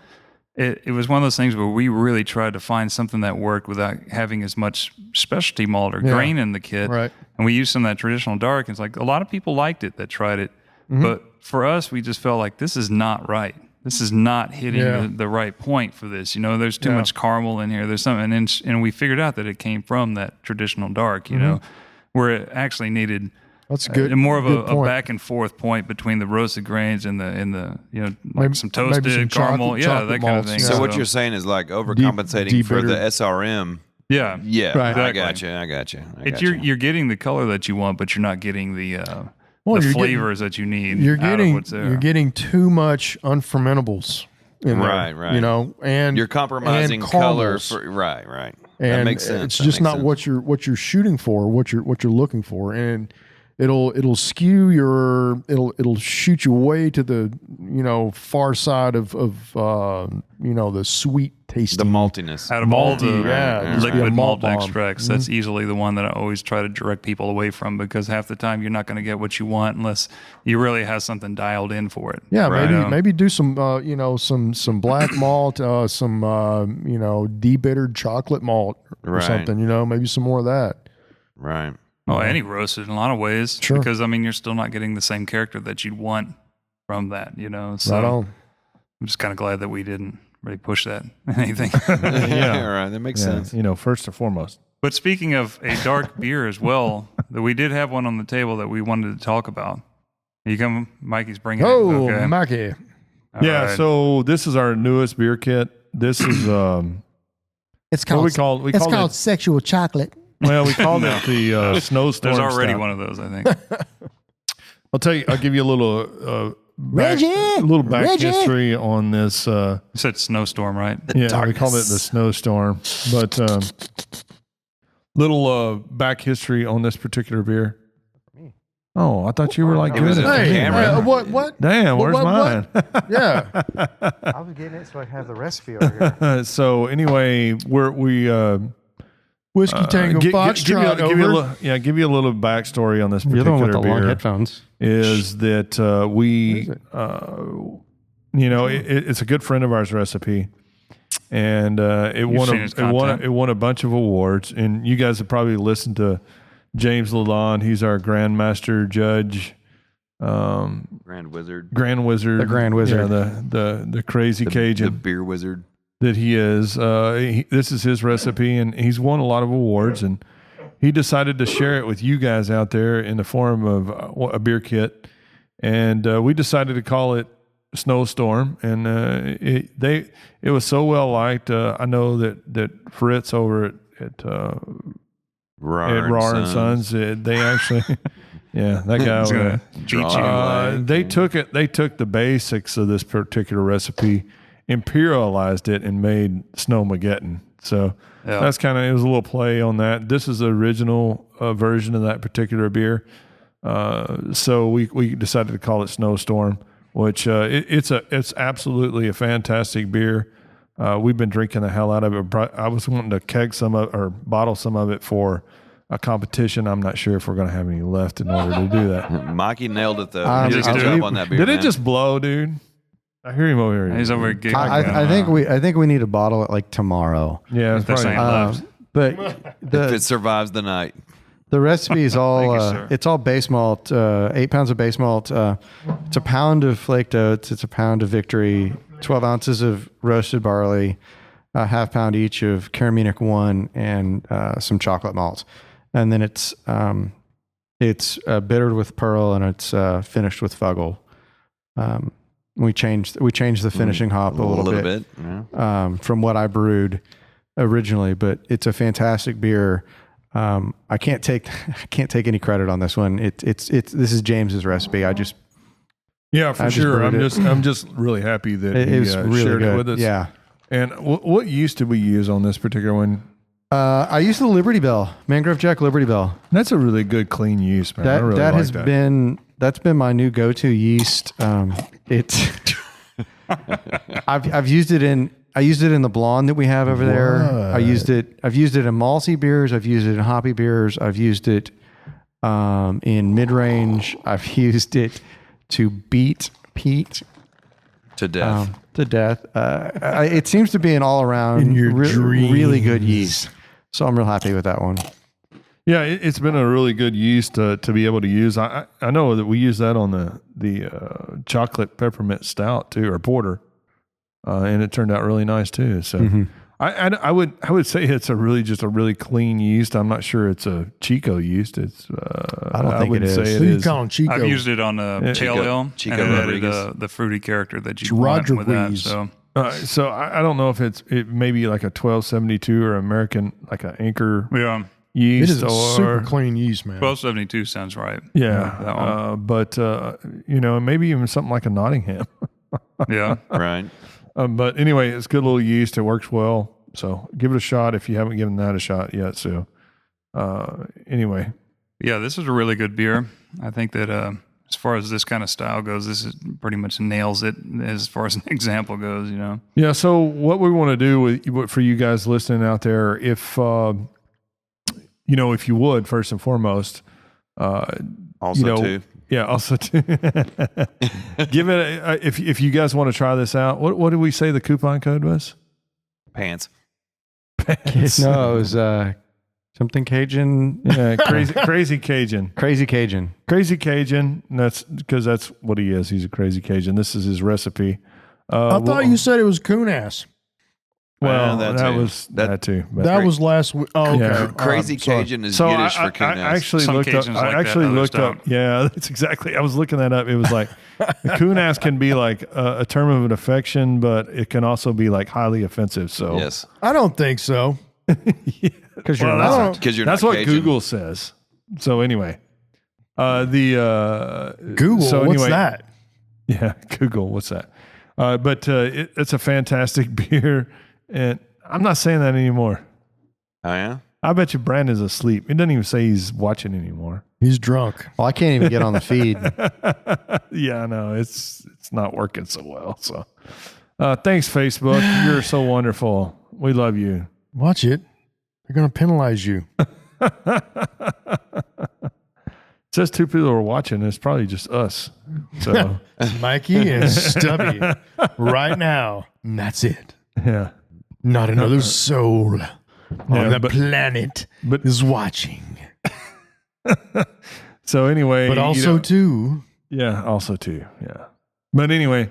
it was one of those things where we really tried to find something that worked without having as much specialty malt or grain in the kit. Right. And we used some of that traditional dark. And it's like a lot of people liked it that tried it. But for us, we just felt like this is not right. This is not hitting the right point for this. There's too much caramel in here. There's something. And we figured out that it came from that traditional dark, where it actually needed That's good. More of a back and forth point between the roasted grains and the like some toasted some caramel, chocolate that kind of malts, thing. So what you're saying is like overcompensating for the SRM. Yeah, yeah, right. I got you. You're getting the color that you want, but you're not getting the the flavors that you need. You're out of what's there. you're getting too much unfermentables in there, Right. You know, and you're compromising and color. caramels. Right. And that makes sense. it's just not what you're shooting for, what you're looking for, and it'll skew it'll shoot you way to the far side of the sweet tasting, the maltiness. Out of all the just be a liquid malt bomb. extracts, that's easily the one that I always try to direct people away from, because half the time you're not going to get what you want unless you really have something dialed in for it. Yeah, Right. maybe do some some black malt, some debittered chocolate malt or Right. something. Maybe some more of that. Right. Oh, any roasted in a lot of ways. Sure. Because, I mean, you're still not getting the same character that you'd want from that, So Right on. I'm just kind of glad that we didn't really push that anything. Yeah. Right. That makes sense. First and foremost. But speaking of a dark beer as well, that we did have one on the table that we wanted to talk about. You come, Mikey's bringing it. Oh, Okay. Mackie. All right. So this is our newest beer kit. This is It's what called we call it's called called it. sexual chocolate. Well, we called it the snowstorm. There's already stout. one of those, I think. I'll give you a little Reggie! back Reggie! history on this. You said snowstorm, right? We called it the snowstorm, but little back history on this particular beer. Oh, I thought you were like It was good a at it. camera. What? Damn, where's What? mine? Yeah. I was getting it so I have the recipe over here. So anyway, we Whiskey Tango Foxtrot give you a little backstory on this You're the particular one with the beer. long headphones. Is that it's a good friend of ours recipe, and it won a bunch of awards. And you guys have probably listened to James Lalonde. He's our Grandmaster Judge, Grand Wizard. Grand Wizard, The Grand Wizard. yeah, the crazy Cajun The beer wizard. that he is. This is his recipe, and he's won a lot of awards. And he decided to share it with you guys out there in the form of a beer kit. And we decided to call it Snowstorm. And it was so well liked. I know that Fritz over at Rar and Sons, they actually, yeah, that guy over there. Beat you. They took the basics of this particular recipe, imperialized it, and made Snowmageddon. So that's kind of, it was a little play on that. This is the original version of that particular beer. So we decided to call it Snowstorm, which it's absolutely a fantastic beer. We've been drinking the hell out of it. I was wanting to keg some of or bottle some of it for a competition. I'm not sure if we're going to have any left in order to do that. Mikey nailed it though. Um, He did a good job on that beer. Did it man. just blow, dude? I hear him over here. He's over giggling. I think we need to bottle it like tomorrow. Yeah, it's That's probably, not left. But if it survives the night. the recipe is all Thank you, sir. it's all base malt. 8 pounds of base malt. It's a pound of flaked oats. It's a pound of Victory. 12 ounces of roasted barley. A half pound each of Karamunic 1 and some chocolate malt. And then it's bittered with pearl and it's finished with Fuggle. We changed the finishing hop a little bit. Yeah. From what I brewed originally, but it's a fantastic beer. I can't take any credit on this one. This is James's recipe. yeah, for I just sure. brewed it. I'm just really happy that It he was really shared good. it with us. Yeah. And what yeast did we use on this particular one? I used the Liberty Bell, Mangrove Jack Liberty Bell. That's a really good clean yeast, man. I really That like has that. that's been my new go-to yeast. It's I've used it in the blonde that we have over there. I've used it in malty beers. I've used it in hoppy beers. I've used it in mid-range. I've used it to beat peat To death. It seems to be an all-around In your really good dreams. yeast. So I'm real happy with that one. Yeah, it's been a really good yeast to be able to use. I know that we use that on the chocolate peppermint stout too, or porter, and it turned out really nice too. So I would say it's a really clean yeast. I'm not sure it's a Chico yeast. It's I don't think it wouldn't is. say Who it you is. calling Chico? I've used it on a pale ale, Chico and it added Rodriguez. the fruity character that It's you want with that. Rodriguez. So So I don't know if it may be like a 1272 or American, like an Anchor. yeah, It yeast is a or super clean yeast, man. 1272 sounds right. yeah, that one. but maybe even something like a Nottingham. Yeah. Right. But anyway, it's good little yeast. It works well. So give it a shot if you haven't given that a shot yet. So anyway. Yeah, this is a really good beer. I think that as far as this kind of style goes, this is pretty much nails it as far as an example goes, Yeah, so what we want to do for you guys listening out there, if if you would, first and foremost, Also, too. Yeah, also too. Give it if you guys want to try this out. What did we say the coupon code was? Pants. No, it was something Cajun. Yeah, crazy Cajun. Crazy Cajun. Crazy Cajun. And that's because that's what he is. He's a crazy Cajun. This is his recipe. I thought you said it was coon ass. Well, that that too. was that too. But That was last week. Oh, okay. Yeah. Crazy Sorry. Cajun is so Yiddish I for coon I actually Some looked up. Cajuns I like that, actually others looked up. don't. Yeah, that's exactly. I was looking that up. It was like coon ass can be like a term of an affection, but it can also be like highly offensive. So Yes. I don't think so. Because you're Well, not. Because you're that's not what Cajun. Google says. So anyway, Google, So what's anyway, that? Yeah, Google, what's that? But it's a fantastic beer, and I'm not saying that anymore. Oh, yeah? I bet you Brandon's asleep. He doesn't even say he's watching anymore. He's drunk. Well, I can't even get on the feed. Yeah, I know it's not working so well. So, thanks, Facebook. You're so wonderful. We love you. Watch it. They're going to penalize you. It says 2 people are watching. It's probably just us. So, Mikey and Stubby right now. And that's it. yeah. Not another soul on the but- planet but- is watching. So anyway, But also, too, yeah, also too, yeah. But anyway,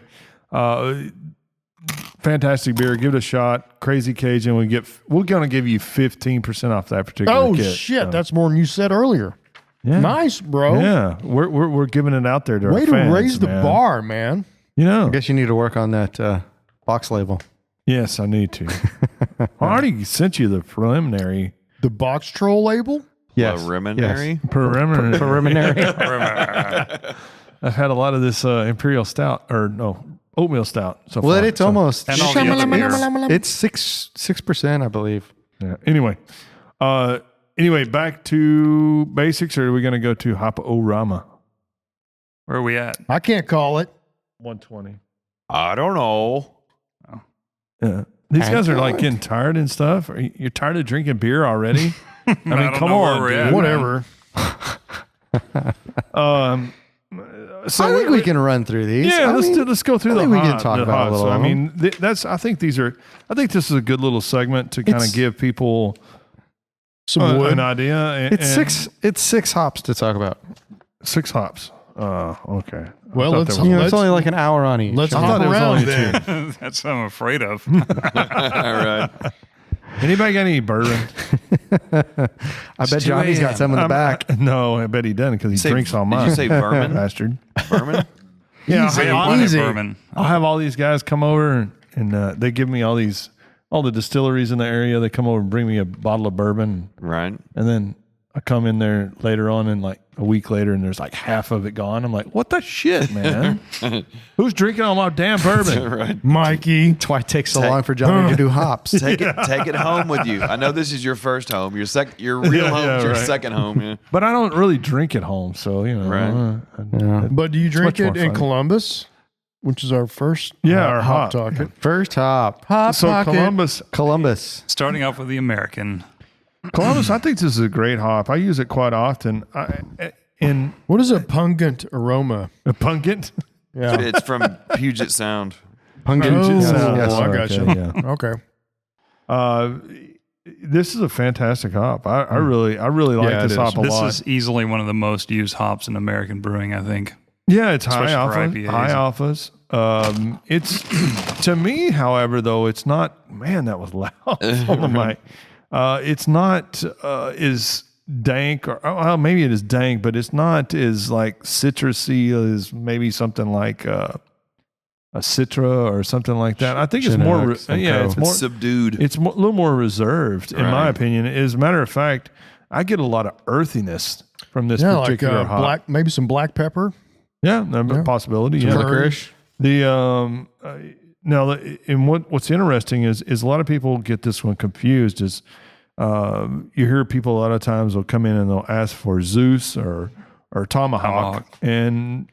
fantastic beer. Give it a shot. Crazy Cajun. We're going to give you 15% off that particular kit. shit. So, That's more than you said earlier. yeah. Nice, bro. Yeah, we're giving it out there to Way our to fans, raise the man. bar, man. I guess you need to work on that box label. Yes, I need to. I already sent you the preliminary. The box troll label? Yes. Preliminary? Preliminary. I've had a lot of this imperial stout oatmeal stout. So Well, far, it's so- almost. And all the other beer. It's 6%, I believe. Yeah. Anyway, back to basics, or are we going to go to Hop-o-Rama? Where are we at? I can't call it. 120. I don't know. Yeah. These guys are like getting tired and stuff. You're tired of drinking beer already? I mean, don't come know where on, we're dude. at. Whatever. So I think we can run through these. Yeah, I mean, let's go through I the think we can hot- talk the about it a hot. little. So, I mean, I think this is a good little segment to kind of It's- give people Some wood. an idea. it's six hops to talk about. 6 hops. Okay. Well, I thought let's- there was- It's only like an hour on each. Let's I hop thought it was around only then. That's what I'm afraid of. All right. Anybody got any bourbon? I bet Johnny's got some in the back. No, I bet he doesn't because he drinks all mine. Did you say vermin? Bastard. Vermin? Yeah, Say I'll, one easy. bourbon. I'll have all these guys come over and they give me all the distilleries in the area. They come over and bring me a bottle of bourbon. Right. And then I come in there later on and like a week later and there's like half of it gone. I'm like, what the shit, man? Who's drinking all my damn bourbon? Right. Mikey. That's why it takes so long for Johnny to do hops. Take it home with you. I know this is your first home. Your real Yeah, home is your right. second home. Yeah. But I don't really drink at home. So, Right. But do you drink much more it in fun. Columbus, which is our first Our hop hop. talk? First hop. Hop So pocket. Columbus. Starting off with the American. Columbus, I think this is a great hop. I use it quite often. In What is a pungent aroma? a pungent. Yeah. It's from Puget Sound. Pungent. Oh, Yes, yes. I got you. Okay, yeah. Okay. This is a fantastic hop. I really like Yeah, this it hop a This lot. is easily one of the most used hops in American brewing, I think. Yeah, it's high Especially for alpha. IPAs. High alphas. It's to me, however, though it's not. Man, that was loud on the mic. It's not as dank, or well, maybe it is dank, but it's not as like citrusy as maybe something like a Citra or something like that. I think it's more. Chinook, It's more. It's subdued. It's a little more reserved, in my Right. opinion. As a matter of fact, I get a lot of earthiness from this particular hop. Maybe some black pepper. Yeah, a possibility. Yeah, licorice. The now, and what's interesting is a lot of people get this one confused. Is you hear people a lot of times will come in and they'll ask for Zeus or Tomahawk, and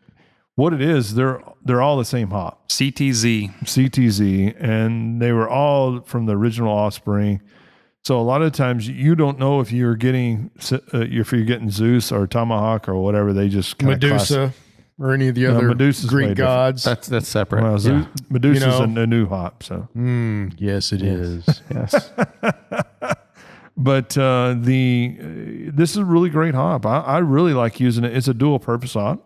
what it is, they're all the same hop, CTZ, and they were all from the original offspring. So a lot of times you don't know if you're getting Zeus or Tomahawk or whatever. They just Medusa or any of the other Greek gods. That's separate. Well, Medusa's a new hop. So yes, it is. Yes. But this is a really great hop. I really like using it. It's a dual purpose hop.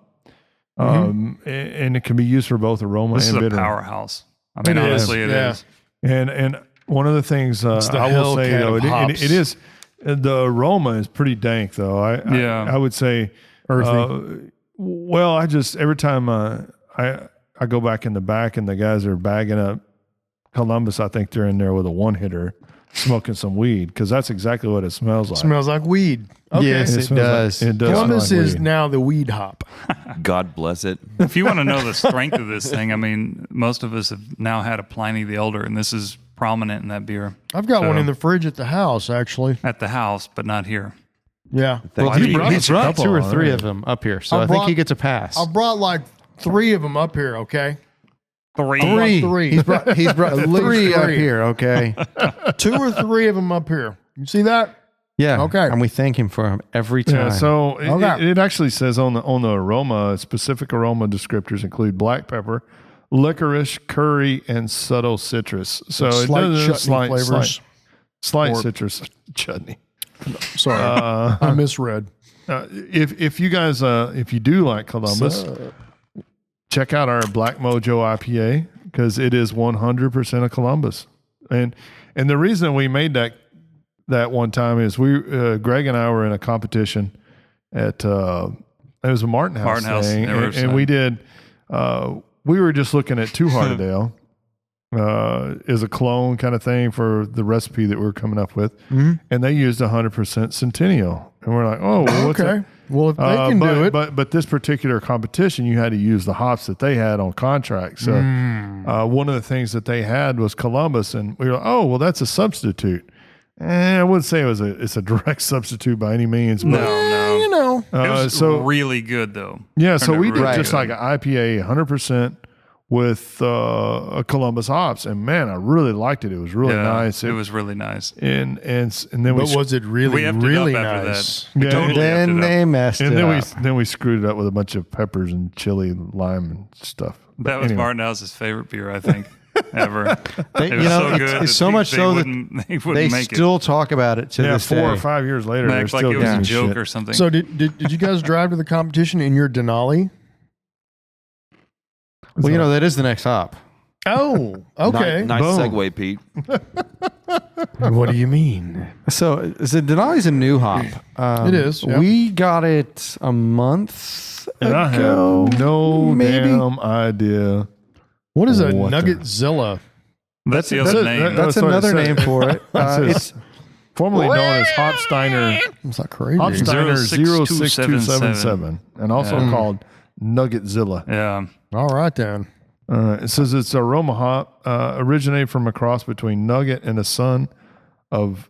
And it can be used for both aroma and bitter. This is a powerhouse. I mean, honestly, it is. And one of the things I will say, though, it is, the aroma is pretty dank, though. I would say, earthy. Well, every time I go back in the back and the guys are bagging up Columbus, I think they're in there with a one-hitter smoking some weed, because that's exactly what it smells like. It smells like weed. Okay. Yes, it does. It does. Columbus is now the weed hop. God bless it. If you want to know the strength of this thing, I mean, most of us have now had a Pliny the Elder, and this is prominent in that beer. I've got one in the fridge at the house, actually. At the house, but not here. Yeah. Well, he's brought 2 or 3 of them up here, so I think he gets a pass. I brought like 3 of them up here, okay? Three. He's brought 3 up here, okay? 2 or 3 of them up here. You see that? Yeah. Okay. And we thank him for him every time. Yeah, so it actually says on the aroma, specific aroma descriptors include black pepper, licorice, curry, and subtle citrus. So it does flavors. Slight citrus chutney. Sorry, I misread. If you guys if you do like Columbus, check out our Black Mojo IPA, because it is 100% of Columbus. And the reason we made that one time is Greg and I were in a competition at it was a Martin House thing, and we did we were just looking at Two Hearted Ale as a clone kind of thing for the recipe that we were coming up with, and they used 100% Centennial, and we're like, oh, well, what's okay. Well, if they can do it. But this particular competition, you had to use the hops that they had on contract. So one of the things that they had was Columbus, and we were like, oh, well, that's a substitute. I wouldn't say it's a direct substitute by any means. But, no. It was really good, though. Yeah, so we did just like an IPA 100% with Columbus hops, and man, I really liked it. It was really nice. It was really nice. And then was it really nice? Yeah, totally then they messed it up. Then we screwed it up with a bunch of peppers and chili and lime and stuff. That was Martin House's favorite beer, I think, ever. It's so much so that they still talk about it to this 4 day. or 5 years later. They're Act like still it was a joke shit. or something. So did you guys drive to the competition in your Denali? Well, that is the next hop. Oh, okay. Nice segue, Pete. What do you mean? So Denali's a new hop. It is. Yeah. We got it a month and ago. I have no damn idea. What is a Nuggetzilla? That's the other name. That's another name for it. It's formerly known as Hopsteiner. It's not crazy. Hopsteiner 06277, and also called Nuggetzilla. Yeah. All right, then. It says it's aroma hop, originated from a cross between Nugget and a son of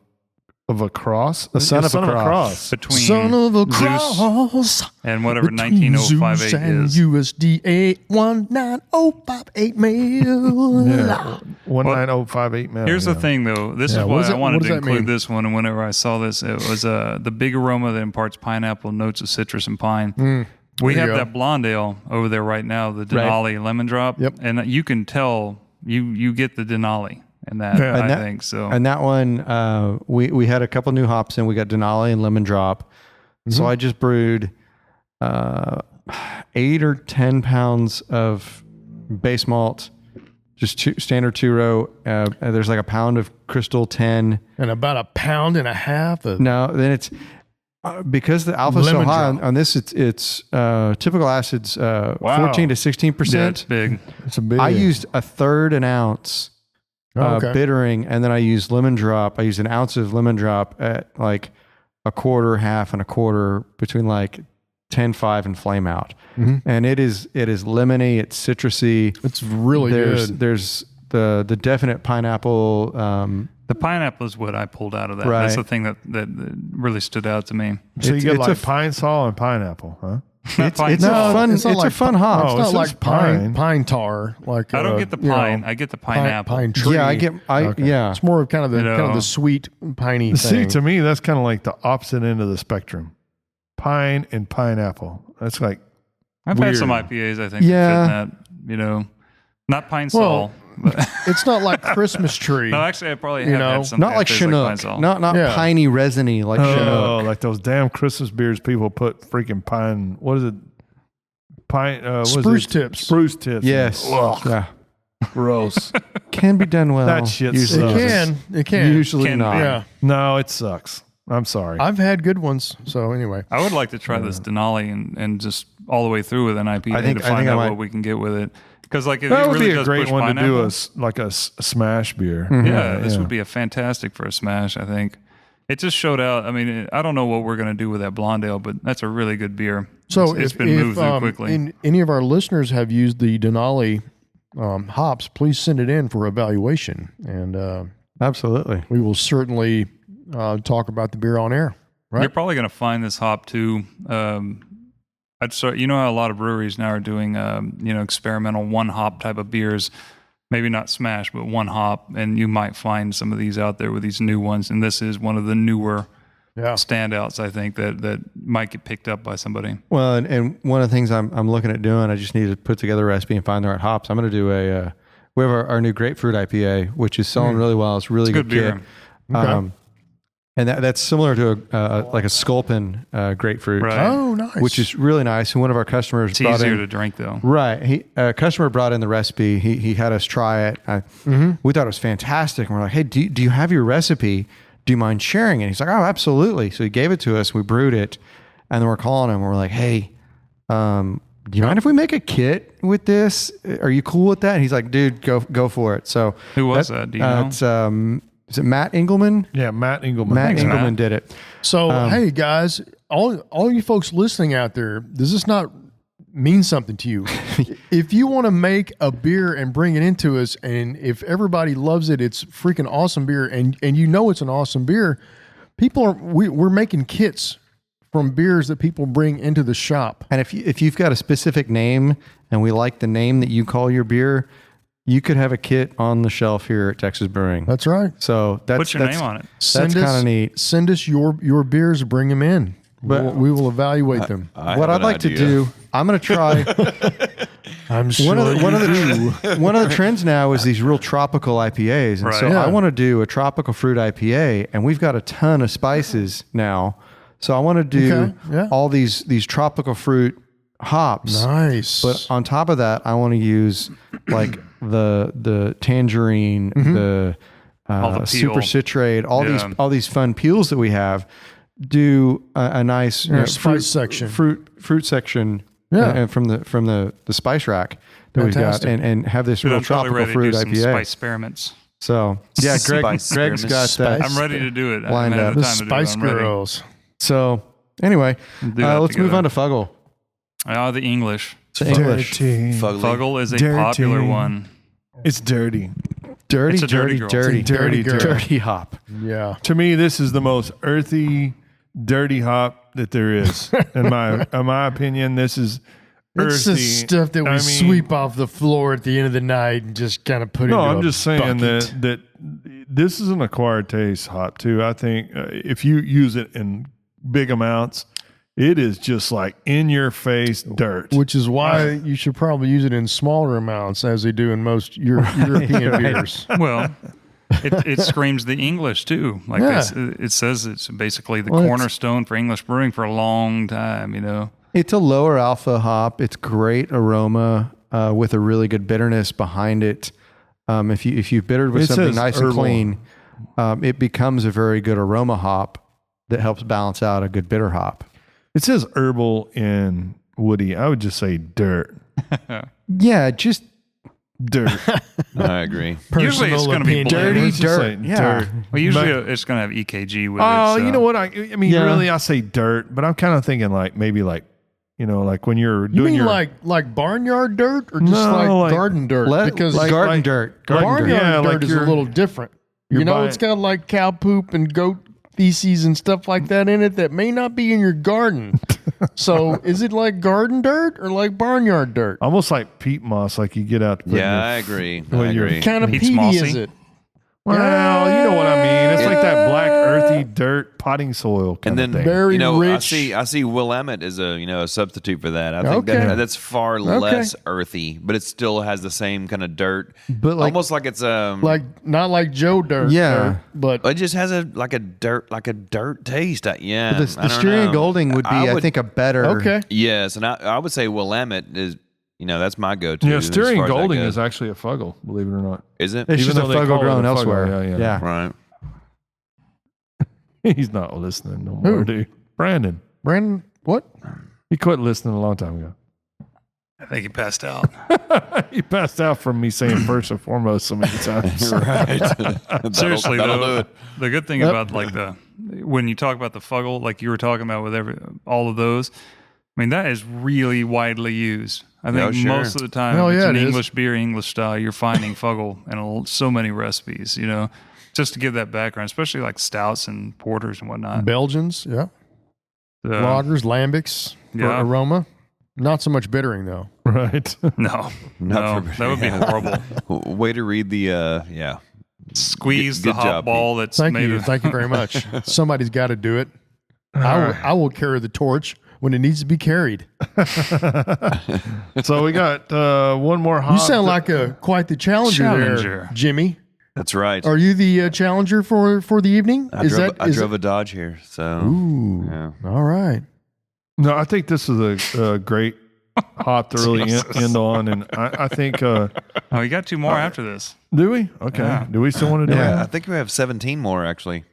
a cross. The son of a cross. Between son of a cross. And whatever 19058 and is. USDA 19058 mil. Yeah, 19058 mil. Here's the thing, though. This is why I wanted to include mean? this one. And whenever I saw this, it was the big aroma that imparts pineapple, notes of citrus, and pine. We have that blonde ale over there right now, the Denali lemon drop. Yep. And you can tell you get the Denali in that, I think. So. And that one, we had a couple new hops in. We got Denali and lemon drop. So I just brewed 8 or 10 pounds of base malt, just standard 2-row. There's like a pound of Crystal 10. And about a pound and a half of... No, then it's... because the alpha is so high on this, it's typical acids 14 to 16%. Yeah, it's big. It's a big. I used a third an ounce bittering, and then I used lemon drop. I used an ounce of lemon drop at like a quarter, half, and a quarter between like 10.5 and flame out. And it is lemony, it's citrusy. It's really good. There's the definite pineapple. The pineapple is what I pulled out of that. Right. That's the thing that really stood out to me. So you get it's like pine sol and pineapple, huh? It's a fun hop. It's not like pine tar. Like I don't get the pine. I get the pineapple. Pine tree. Yeah, yeah. It's more of kind of the sweet piney See, thing. to me, that's kind of like the opposite end of the spectrum. Pine and pineapple. That's like I've weird. had some IPAs, I think, Yeah. that fit in that, not pine sol. But It's not like Christmas tree. no, actually, I probably have had something Not like that tastes like pine Chinook. sol. Not Yeah. piney, resiny like Chinook. Oh, like those damn Christmas beers people put freaking pine. What is it? Pine. What is Spruce it? tips. Spruce tips. Yes. Ugh, Yeah. gross. Can be done well. That shit usually. sucks. It can. Usually Can not. be. Yeah. No, it sucks. I'm sorry. I've had good ones. So anyway. I would like to try this Denali and just all the way through with an IPA I think to find I out might. what we can get with it. Because like it that would really be a does great push one to pineapple. do a smash beer. Yeah, this would be a fantastic for a smash, I think. It just showed out. I mean, I don't know what we're going to do with that blonde ale, but that's a really good beer. So it's been moved through quickly. Any of our listeners have used the Denali hops, please send it in for evaluation. And Absolutely. we will certainly talk about the beer on air. Right? You're probably going to find this hop too. I'd start. You know how a lot of breweries now are doing, experimental one hop type of beers. Maybe not smash, but one hop, and you might find some of these out there with these new ones. And this is one of the newer standouts, I think, that might get picked up by somebody. Well, and one of the things I'm looking at doing, I just need to put together a recipe and find the right hops. I'm going to do we have our new grapefruit IPA, which is selling really well. It's really It's good beer. kit. Okay. And that's similar to like a Sculpin grapefruit, Right. Oh, nice. which is really nice. And one of our customers It's brought easier in, to drink though. right. A customer brought in the recipe. He had us try it. We thought it was fantastic. And we're like, hey, do you have your recipe? Do you mind sharing it? He's like, oh, absolutely. So he gave it to us. We brewed it, and then we're calling him. And we're like, hey, do you mind if we make a kit with this? Are you cool with that? And he's like, dude, go for it. So Who was that? Do you know? It's is it Matt Engelman? Yeah, Matt Engelman. Matt Thanks, Engelman Matt. did it. So, hey guys, all you folks listening out there, does this not mean something to you? If you want to make a beer and bring it into us, and if everybody loves it, it's freaking awesome beer, and you know it's an awesome beer. We're making kits from beers that people bring into the shop. And if you've got a specific name and we like the name that you call your beer, you could have a kit on the shelf here at Texas Brewing. That's right. So Put your name on it. That's kind of neat. Send us your beers, bring them in. But we will evaluate them. What I'd like to do, I'm going to try. I'm sure one of the trends now is these real tropical IPAs, and Right. so Yeah. I want to do a tropical fruit IPA, and we've got a ton of spices now. So I want to do Okay, yeah. all these tropical fruit hops. Nice. But on top of that, I want to use like the tangerine, the All the peel. super citrate, Yeah. all these fun peels that we have. Do a nice spice section. fruit section, Yeah. from the spice rack that we've got, Fantastic. and have this Dude, real I'm totally tropical ready fruit to do some IPA. spice experiments. So yeah, Greg's Spice got experiments. that. I'm ready to do it. I Lined haven't had up. the the time to do it. Spice I'm ready. Girls. So anyway, Do that let's move together. on to Fuggle. The English. The English. Dirty. Fuggle is a Dirty. popular one. It's dirty. Dirty, It's a dirty dirty, girl. dirty, It's a dirty dirty, girl. dirty hop. Yeah. To me, this is the most earthy, dirty hop that there is. In my opinion, this is earthy. It's the stuff that we sweep off the floor at the end of the night and just kind of put No, into I'm a just saying bucket. that this is an acquired taste hop too. I think if you use it in big amounts, it is just like in your face dirt. Which is why you should probably use it in smaller amounts, as they do in most European beers. Well, it screams the English too. Like Yeah. it says it's basically the Well, cornerstone for English brewing for a long time. You know. It's a lower alpha hop. It's great aroma with a really good bitterness behind it. If you bittered with It something says nice and herbal. clean, it becomes a very good aroma hop that helps balance out a good bitter hop. It says herbal and woody. I would just say dirt. Yeah, just Dirt. I agree. Usually it's going to be Dirty Let's just say dirt. Yeah. dirt. Well, usually it's going to have EKG with it. Oh, so. you know what? I mean, Yeah. really, I say dirt, but I'm kind of thinking like maybe like, you know, like when you're You doing mean your like barnyard dirt or just No, like like- garden dirt? because garden like- dirt. barnyard yeah, dirt like is a you're- little different. you're You know, buying- it's got like cow poop and goat feces and stuff like that in it that may not be in your garden. So is it like garden dirt or like barnyard dirt? almost like peat moss, like you get out. To put in Yeah, your- I agree. Well, I you're- agree. What kind of Pete's peaty mossy. is it? Well, you know what I mean. It's like that black earthy dirt potting soil kind And then of thing. Very you know, rich. I see Willamette is a substitute for that. I think Okay. that's far less earthy, but it still has the same kind of dirt. But like, Almost like it's Like not like Joe dirt. Yeah. dirt, but it just has a dirt taste. Yeah, the I don't Styrian know. Golding would be, I think, a better. okay. Yes, and I would say Willamette is. That's my go-to. Yeah, as Styrian far as that Golding goes. is actually a Fuggle, believe it or not. Is it? It's Even just a though they call Fuggle it grown a Fuggle, elsewhere. yeah. Yeah. Right. He's not listening no more, Who? dude. Brandon. Brandon, what? He quit listening a long time ago. I think he passed out. He passed out from me saying first and foremost so many times. Right. Seriously, that'll do though, it. the good thing about like when you talk about the Fuggle, like you were talking about with all of those, I mean that is really widely used. I think sure. most of the time, Oh, if it's yeah, an it is. English beer, English style, you're finding Fuggle in so many recipes. Just to give that background, especially like stouts and porters and whatnot. Belgians, yeah. Lagers, lambics, Yeah. aroma. Not so much bittering though. Right. No, Not for that would be horrible. Way to read the Squeeze Good the hot job, ball that's Thank made you. of. Thank you very much. Somebody's got to do it. I will carry the torch when it needs to be carried. So we got one more hop. You sound like quite the challenger there, Challenger. Jimmy. That's right. Are you the challenger for the evening? I drove a Dodge here, so Ooh, yeah. all right. No, I think this is a great hop to really end on. And I think, Oh, you got two more after this. do we? Okay. Yeah. Do we still want to do Yeah, that? I think we have 17 more actually.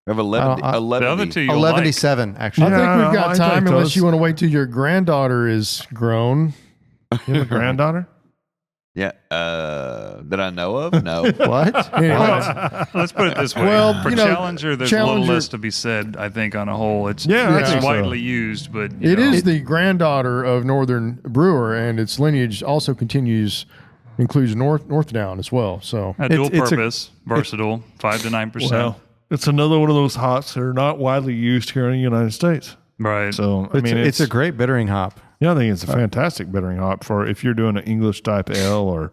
We have I don't- 11. The other two you'll 11-7, actually. I think Yeah, we've got I time take unless those. you want to wait till your granddaughter is grown. You have a granddaughter? Yeah. That I know of? No. What? Anyway, Let's put it this way. Well, for you know, Challenger, there's a Challenger- little less to be said, I think, on a whole. It's, Yeah, I it's think so. widely used, but it is the granddaughter of Northern Brewer, and its lineage also includes Northdown as well. So a dual it's a- purpose, versatile, 5 to 9%. Well, it's another one of those hops that are not widely used here in the United States. Right. So, I mean, It's a great bittering hop. yeah, I think it's a fantastic bittering hop for if you're doing an English type ale or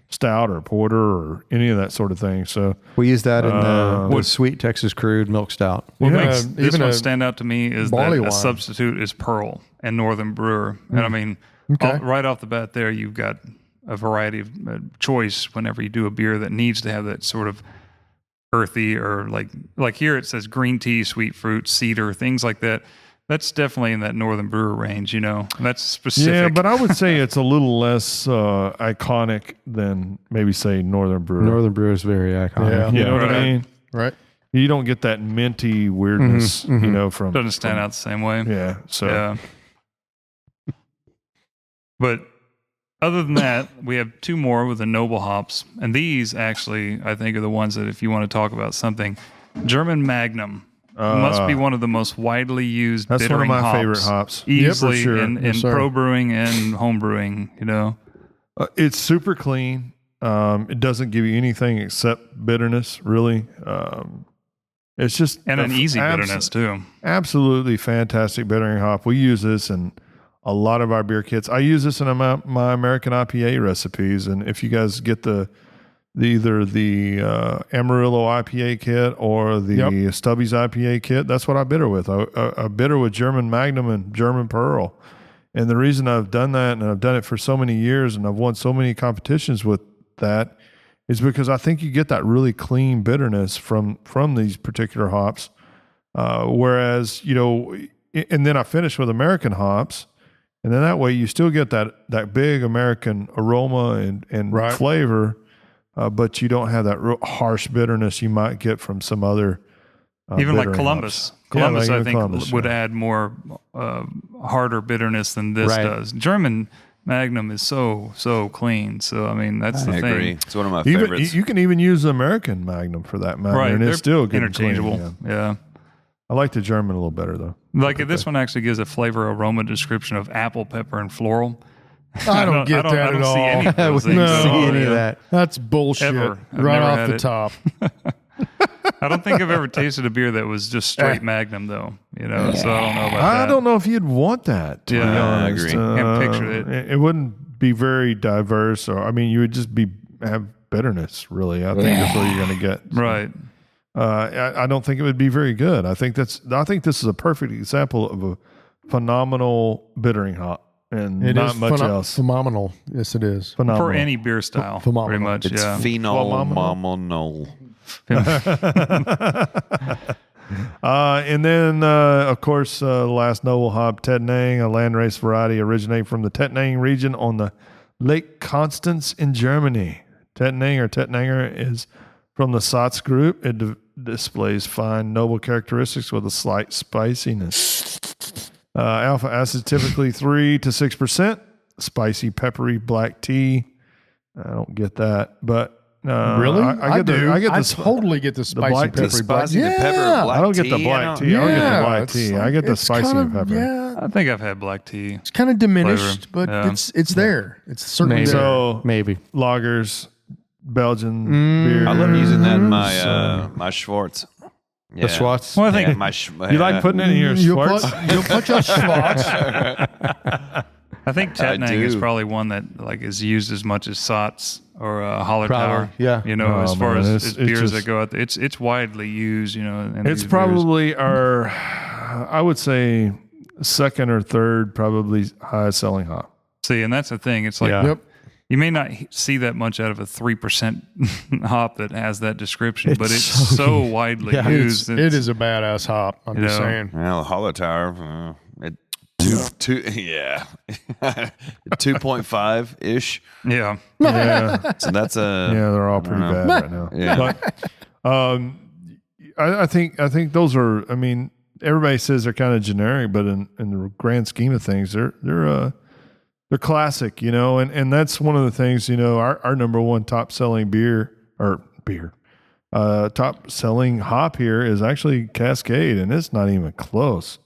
stout or porter or any of that sort of thing. So, We use that in the sweet Texas crude milk stout. What Yeah, makes this even one a stand out to me is that barley a wine. substitute is Pearl and Northern Brewer. And I mean, Okay. right off the bat there, you've got a variety of choice whenever you do a beer that needs to have that sort of earthy or like here it says green tea, sweet fruit, cedar, things like that. That's definitely in that Northern Brewer range, That's specific. yeah, but I would say it's a little less iconic than maybe say Northern Brewer. Northern Brew is very iconic. Yeah. You know what I Right. mean? right. You don't get that minty weirdness, from doesn't stand out the same way. Yeah. So Yeah. But other than that, we have two more with the noble hops. And these actually, I think, are the ones that if you want to talk about something, German Magnum must be one of the most widely used that's one of bittering my hops. favorite hops. Easily for sure. in Yes, sir. pro brewing and home brewing, It's super clean. It doesn't give you anything except bitterness, really. It's just and an easy bitterness too. Absolutely fantastic bittering hop. We use this in a lot of our beer kits. I use this in my American IPA recipes, and if you guys get either the Amarillo IPA kit or the Stubby's IPA kit, that's what I bitter with. I bitter with German Magnum and German Pearl. And the reason I've done that, and I've done it for so many years, and I've won so many competitions with that, is because I think you get that really clean bitterness from these particular hops. Whereas, and then I finish with American hops, and then that way you still get that big American aroma and Right. flavor, but you don't have that real harsh bitterness you might get from some other Even like bittering Columbus. hops. Columbus, like I think, Columbus, would yeah. add more harder bitterness than this Right. does. German Magnum is so clean. So I mean, that's the I thing. agree. It's one of my favorites. You can even use the American Magnum for that matter, Right, and they're it's still good and clean, interchangeable. Yeah. I like the German a little better though. Like this one actually gives a flavor aroma description of apple, pepper, and floral. I don't get that I don't at see all. any of I those wouldn't things. see at all, any of yeah. that. That's bullshit. Ever. I've Right never off had the it. top. I don't think I've ever tasted a beer that was just straight Magnum, though. So I don't know about that. I don't know if you'd want that. To be Yeah, I honest. agree. Can't picture it. It wouldn't be very diverse, or I mean, you would just have bitterness. Really, I think that's what you're going to get. Right. I don't think it would be very good. I think this is a perfect example of a phenomenal bittering hop, and It not is much else. phenomenal. Yes, it is. Phenomenal. For any beer style, Phenomenal. pretty much. It's Yeah. phenomenal. And then, of course, last noble hop, Tettnang, a landrace variety originating from the Tettnang region on the Lake Constance in Germany. Tettnang or Tettnanger is from the Satz group. It displays fine, noble characteristics with a slight spiciness. Alpha acid typically 3 to 6%. Spicy, peppery black tea. I don't get that, but Really? I do. I totally get the spicy black tea. peppery black. Spicy, the pepper, black I don't get the tea, black tea. I don't get the black it's tea. I like- get the it's spicy kind of- pepper. Yeah, I think I've had black tea. it's kind of diminished, Flavor. but Yeah. it's there. It's certainly Maybe. there. So Maybe. lagers, Belgian beer. I love using that in my So- my Schwartz. The Schwartz. Well, I think You like putting it in your You'll Schwartz? you'll put your Schwartz. I think I Tettnang is do. probably one that like is used as much as Satz or Holler Probably, Tower. yeah. As Oh, far man, as it's beers just- that go out there, it's widely used. In It's these beers. probably our, I would say, second or third probably highest selling hop. See, and that's the thing. It's like Yeah. Yep. you may not see that much out of a 3% hop that has that description, but it's so so huge. widely Yeah. used. It is a badass hop. I'm just know. saying. Well, Holler Tower, yeah, 2.5 ish. Yeah. Yeah, So that's a yeah, they're all pretty know. bad right now. Yeah. But I think those are. I mean, everybody says they're kind of generic, but in the grand scheme of things, they're classic, and that's one of the things, our number one top selling top selling hop here is actually Cascade, and it's not even close.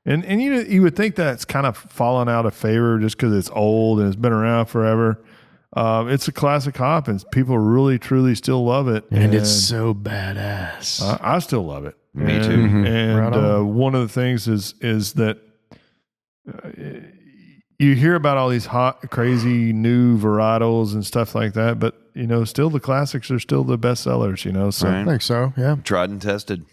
And you would think that's kind of fallen out of favor just because it's old and it's been around forever. It's a classic hop, and people really truly still love it. And it's so badass. I still love it. Me too. And Right on. one of the things is that you hear about all these hot, crazy new varietals and stuff like that, but still the classics are still the best sellers. So Right. I think so. Yeah. Tried and tested.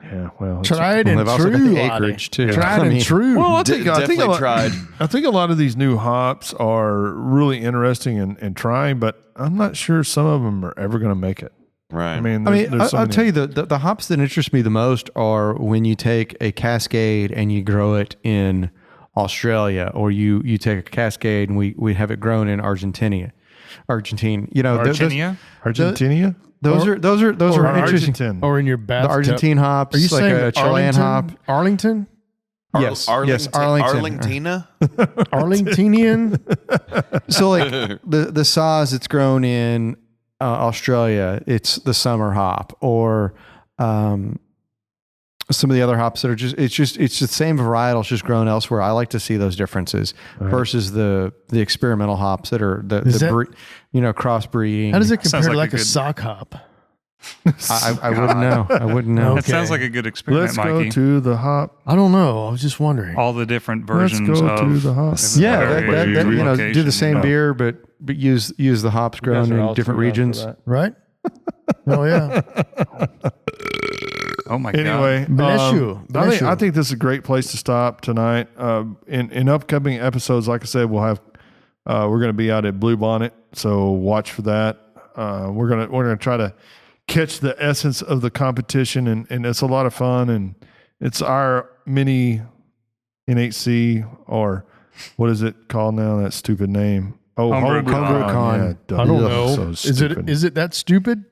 yeah, well, Tried Well, and they've also got true. the Lottie. acreage, too. Tried I and mean- true. well, I think Definitely a lot, tried. I think a lot of these new hops are really interesting and trying, but I'm not sure some of them are ever going to make it. Right. I mean, I'll tell you the hops that interest me the most are when you take a Cascade and you grow it in Australia, or you take a Cascade and we have it grown in Argentina. Argentine. Argentina? Argentina. Those are Or interesting. Argentine. Or in your bathtub. The Argentine hops, Are you like saying a Chilean hop. Arlington? Yes, yes, Arlington. Arlingtina. Arlingtonian? So like the Saaz it's grown in Australia, it's the summer hop, or some of the other hops that are it's the same varietal, it's just grown elsewhere. I like to see those differences versus the experimental hops that are crossbreeding. How does it compare Sounds to like like a a good- sock hop? I wouldn't know. I wouldn't know. That sounds like a good experiment, Let's Mikey. go to the hop. I don't know. I was just wondering. All the different Let's versions go of to the hop. Yeah, variation, do the same relocation, beer, but use the hops grown in different regions. Right? Oh, yeah. Oh my Anyway, Bless you. Bless you. I think this is a great place to stop tonight. In upcoming episodes, like I said, we'll have we're going to be out at Blue Bonnet, so watch for that. We're gonna try to catch the essence of the competition, and it's a lot of fun, and it's our mini NHC, or what is it called now? That stupid name. Oh, Homebrew Con. Yeah, I don't ugh, know. so stupid. Is it that stupid?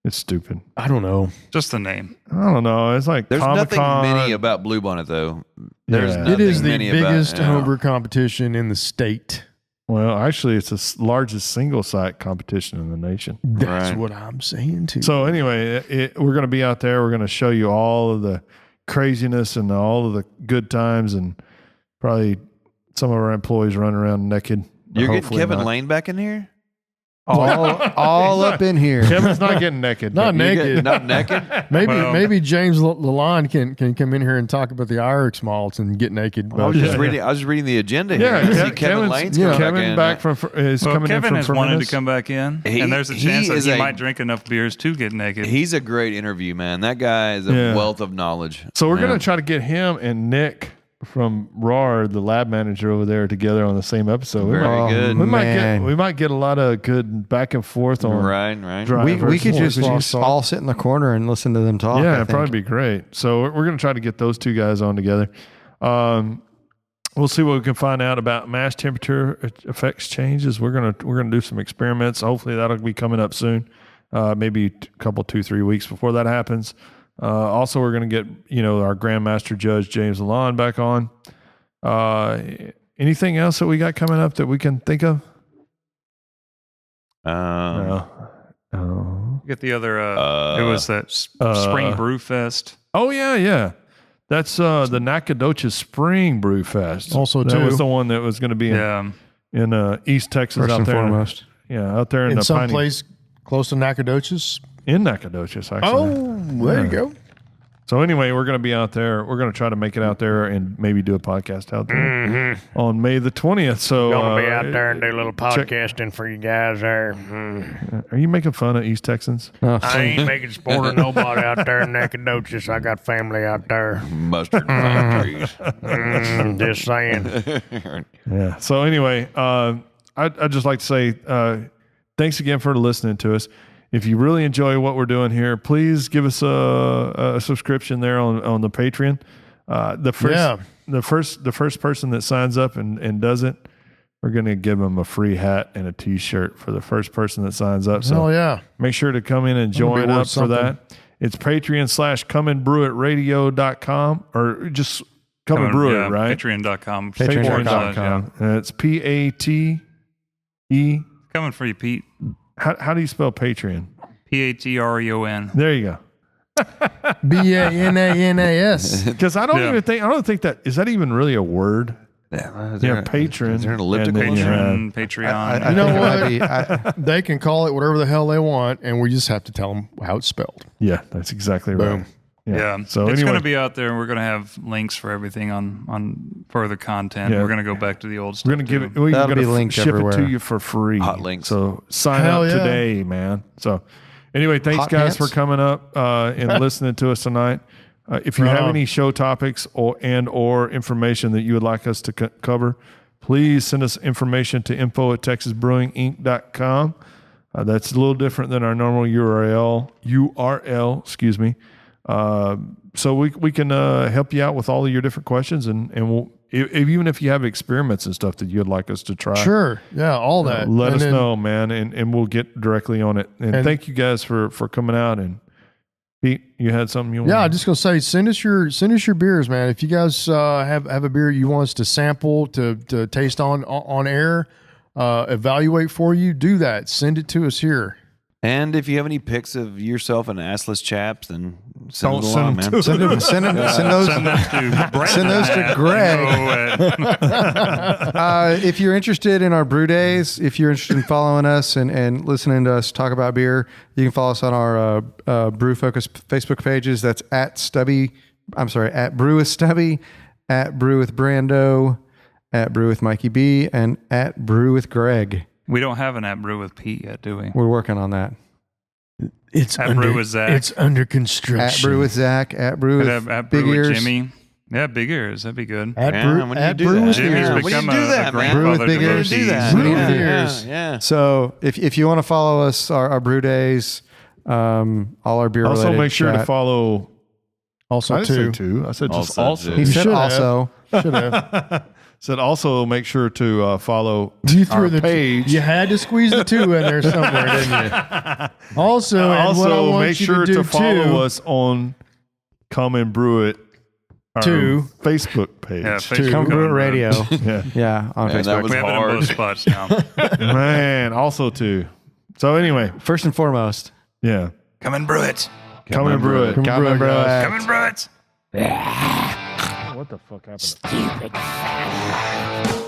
It's stupid. I don't know. Just the name. I don't know. It's like There's nothing Comic-Con. mini about Bluebonnet though. There's Yeah. nothing It is the mini biggest about, homebrew competition in the state. Well, actually, it's the largest single site competition in the nation. That's what I'm saying too. So anyway, we're going to be out there. We're going to show you all of the craziness and all of the good times, and probably some of our employees running around naked. You're getting Hopefully Kevin not. Lane back in here? All up in here. Kevin's not getting naked. Not but- naked. Not naked? Maybe James Lalonde can come in here and talk about the Irish malts and get naked. I was just reading the agenda here. Yeah, I see Kevin Kevin's- Lane's coming Kevin back back in. is Well, coming Kevin in has from wanted to Furnace. come back in, and there's a He chance that is he a- might drink enough beers to get naked. He's a great interview, man. That guy is a Yeah. wealth of knowledge. So we're Yeah. going to try to get him and Nick from RAR, the lab manager over there, together on the same episode. Very good. We might get a lot of good back and forth on Right. We could drivers. just all sit in the corner and listen to them talk. I Yeah, it'd think. probably be great. So we're going to try to get those two guys on together. We'll see what we can find out about mash temperature effects changes. We're gonna do some experiments. Hopefully that'll be coming up soon. Maybe a couple, 2-3 weeks before that happens. Also, we're going to get our Grandmaster Judge James Lalonde back on. Anything else that we got coming up that we can think of? Get the other. It was that Spring Brew Fest. Oh yeah. That's the Nacogdoches Spring Brew Fest. Also, that too. was the one that was going to be in East Texas First out and there. foremost. Yeah, out there in in the some Piney- place close to Nacogdoches. in Nacogdoches, actually. Oh, there you go. So anyway, we're going to be out there. We're going to try to make it out there and maybe do a podcast out there on May the 20th. So Gonna be out there and do a little podcasting for you guys there. Are you making fun of East Texans? I ain't making sport of nobody out there in Nacogdoches. I got family out there. Mustard factories. Just saying. Yeah. So anyway, I'd just like to say thanks again for listening to us. If you really enjoy what we're doing here, please give us a subscription there on the Patreon. The first person that signs up and does it, we're going to give them a free hat and a T-shirt for the first person that signs up. So yeah. make sure to come in and join worth up for something. that. It's Patreon.com/comeandbrewit.radio.com or just come and brew it, right? Patreon.com. Patreon.com. And it's PATE. Coming for you, Pete. How do you spell Patreon? Patreon. There you go. BANANAS. Because I don't think that is that even really a word. Yeah, patron. Is there an elliptical? And then Patreon. I You know think it what? might be- They can call it whatever the hell they want, and we just have to tell them how it's spelled. yeah, that's exactly Boom. right. Yeah. So it's anyway, going to be out there, and we're going to have links for everything on further content. Yeah. We're going to go back to the old stuff. we're going to give it. We're That'll going be to linked ship it everywhere. to you for free. Hot links. So sign Hell up yeah. today, man. So anyway, thanks Hot guys pants? for coming up and listening to us tonight. If you Right have on. any show topics or information that you would like us to cover, please send us information to info@texasbrewinginc.com. That's a little different than our normal URL, excuse me. So we can help you out with all of your different questions, and we'll even if you have experiments and stuff that you'd like us to try. Sure. Yeah, all that. Let And us then- know, man, and we'll get directly on it. And thank you guys for coming out. And Pete, you had something you want? Yeah, I'm just gonna say, send us your beers, man. If you guys have a beer you want us to sample, to taste on air, evaluate for you, do that. Send it to us here. And if you have any pics of yourself and assless chaps, then send Don't it send along, them man. to us. Send those Send those to Greg. If you're interested in our brew days, if you're interested in following us and listening to us talk about beer, you can follow us on our Brew Focus Facebook pages. That's at Brew with Stubby, at Brew with Brando, at Brew with Mikey B, and at Brew with Greg. We don't have an at Brew with Pete yet, do we? We're working on that. It's At Brew with Zach. It's under construction. At Brew with Zach, at Brew with At Big Brew Ears. with Jimmy. Yeah, Big Ears. That'd be good. At Yeah, Brew, when do you at do Brew that? with Jimmy's Ears. When become you do that, a man? Brew with grandfather Big to Ears. both Do that. these. Brew with Yeah, Ears. yeah. So if you want to follow us, our brew days, all our beer Also, related make sure to chat. follow. Also, I didn't say too. two. I said just Also also. two. He You said should have. also. Should have. Said also make sure to follow You our threw the page. You had to squeeze the two in there somewhere, didn't you? Also, and what I also want make you sure to, do to follow too, us on Come and Brew It Our Two. Facebook page. Yeah, Facebook Come Brew It Radio. Yeah. Yeah, on Man, that Facebook. was We have it in hard. both spots now. Man, also two. So anyway, First and foremost, yeah. Come and brew it. Come and brew it. Come come and brew guys. it. Come and brew it. What the fuck happened? Stupid fat.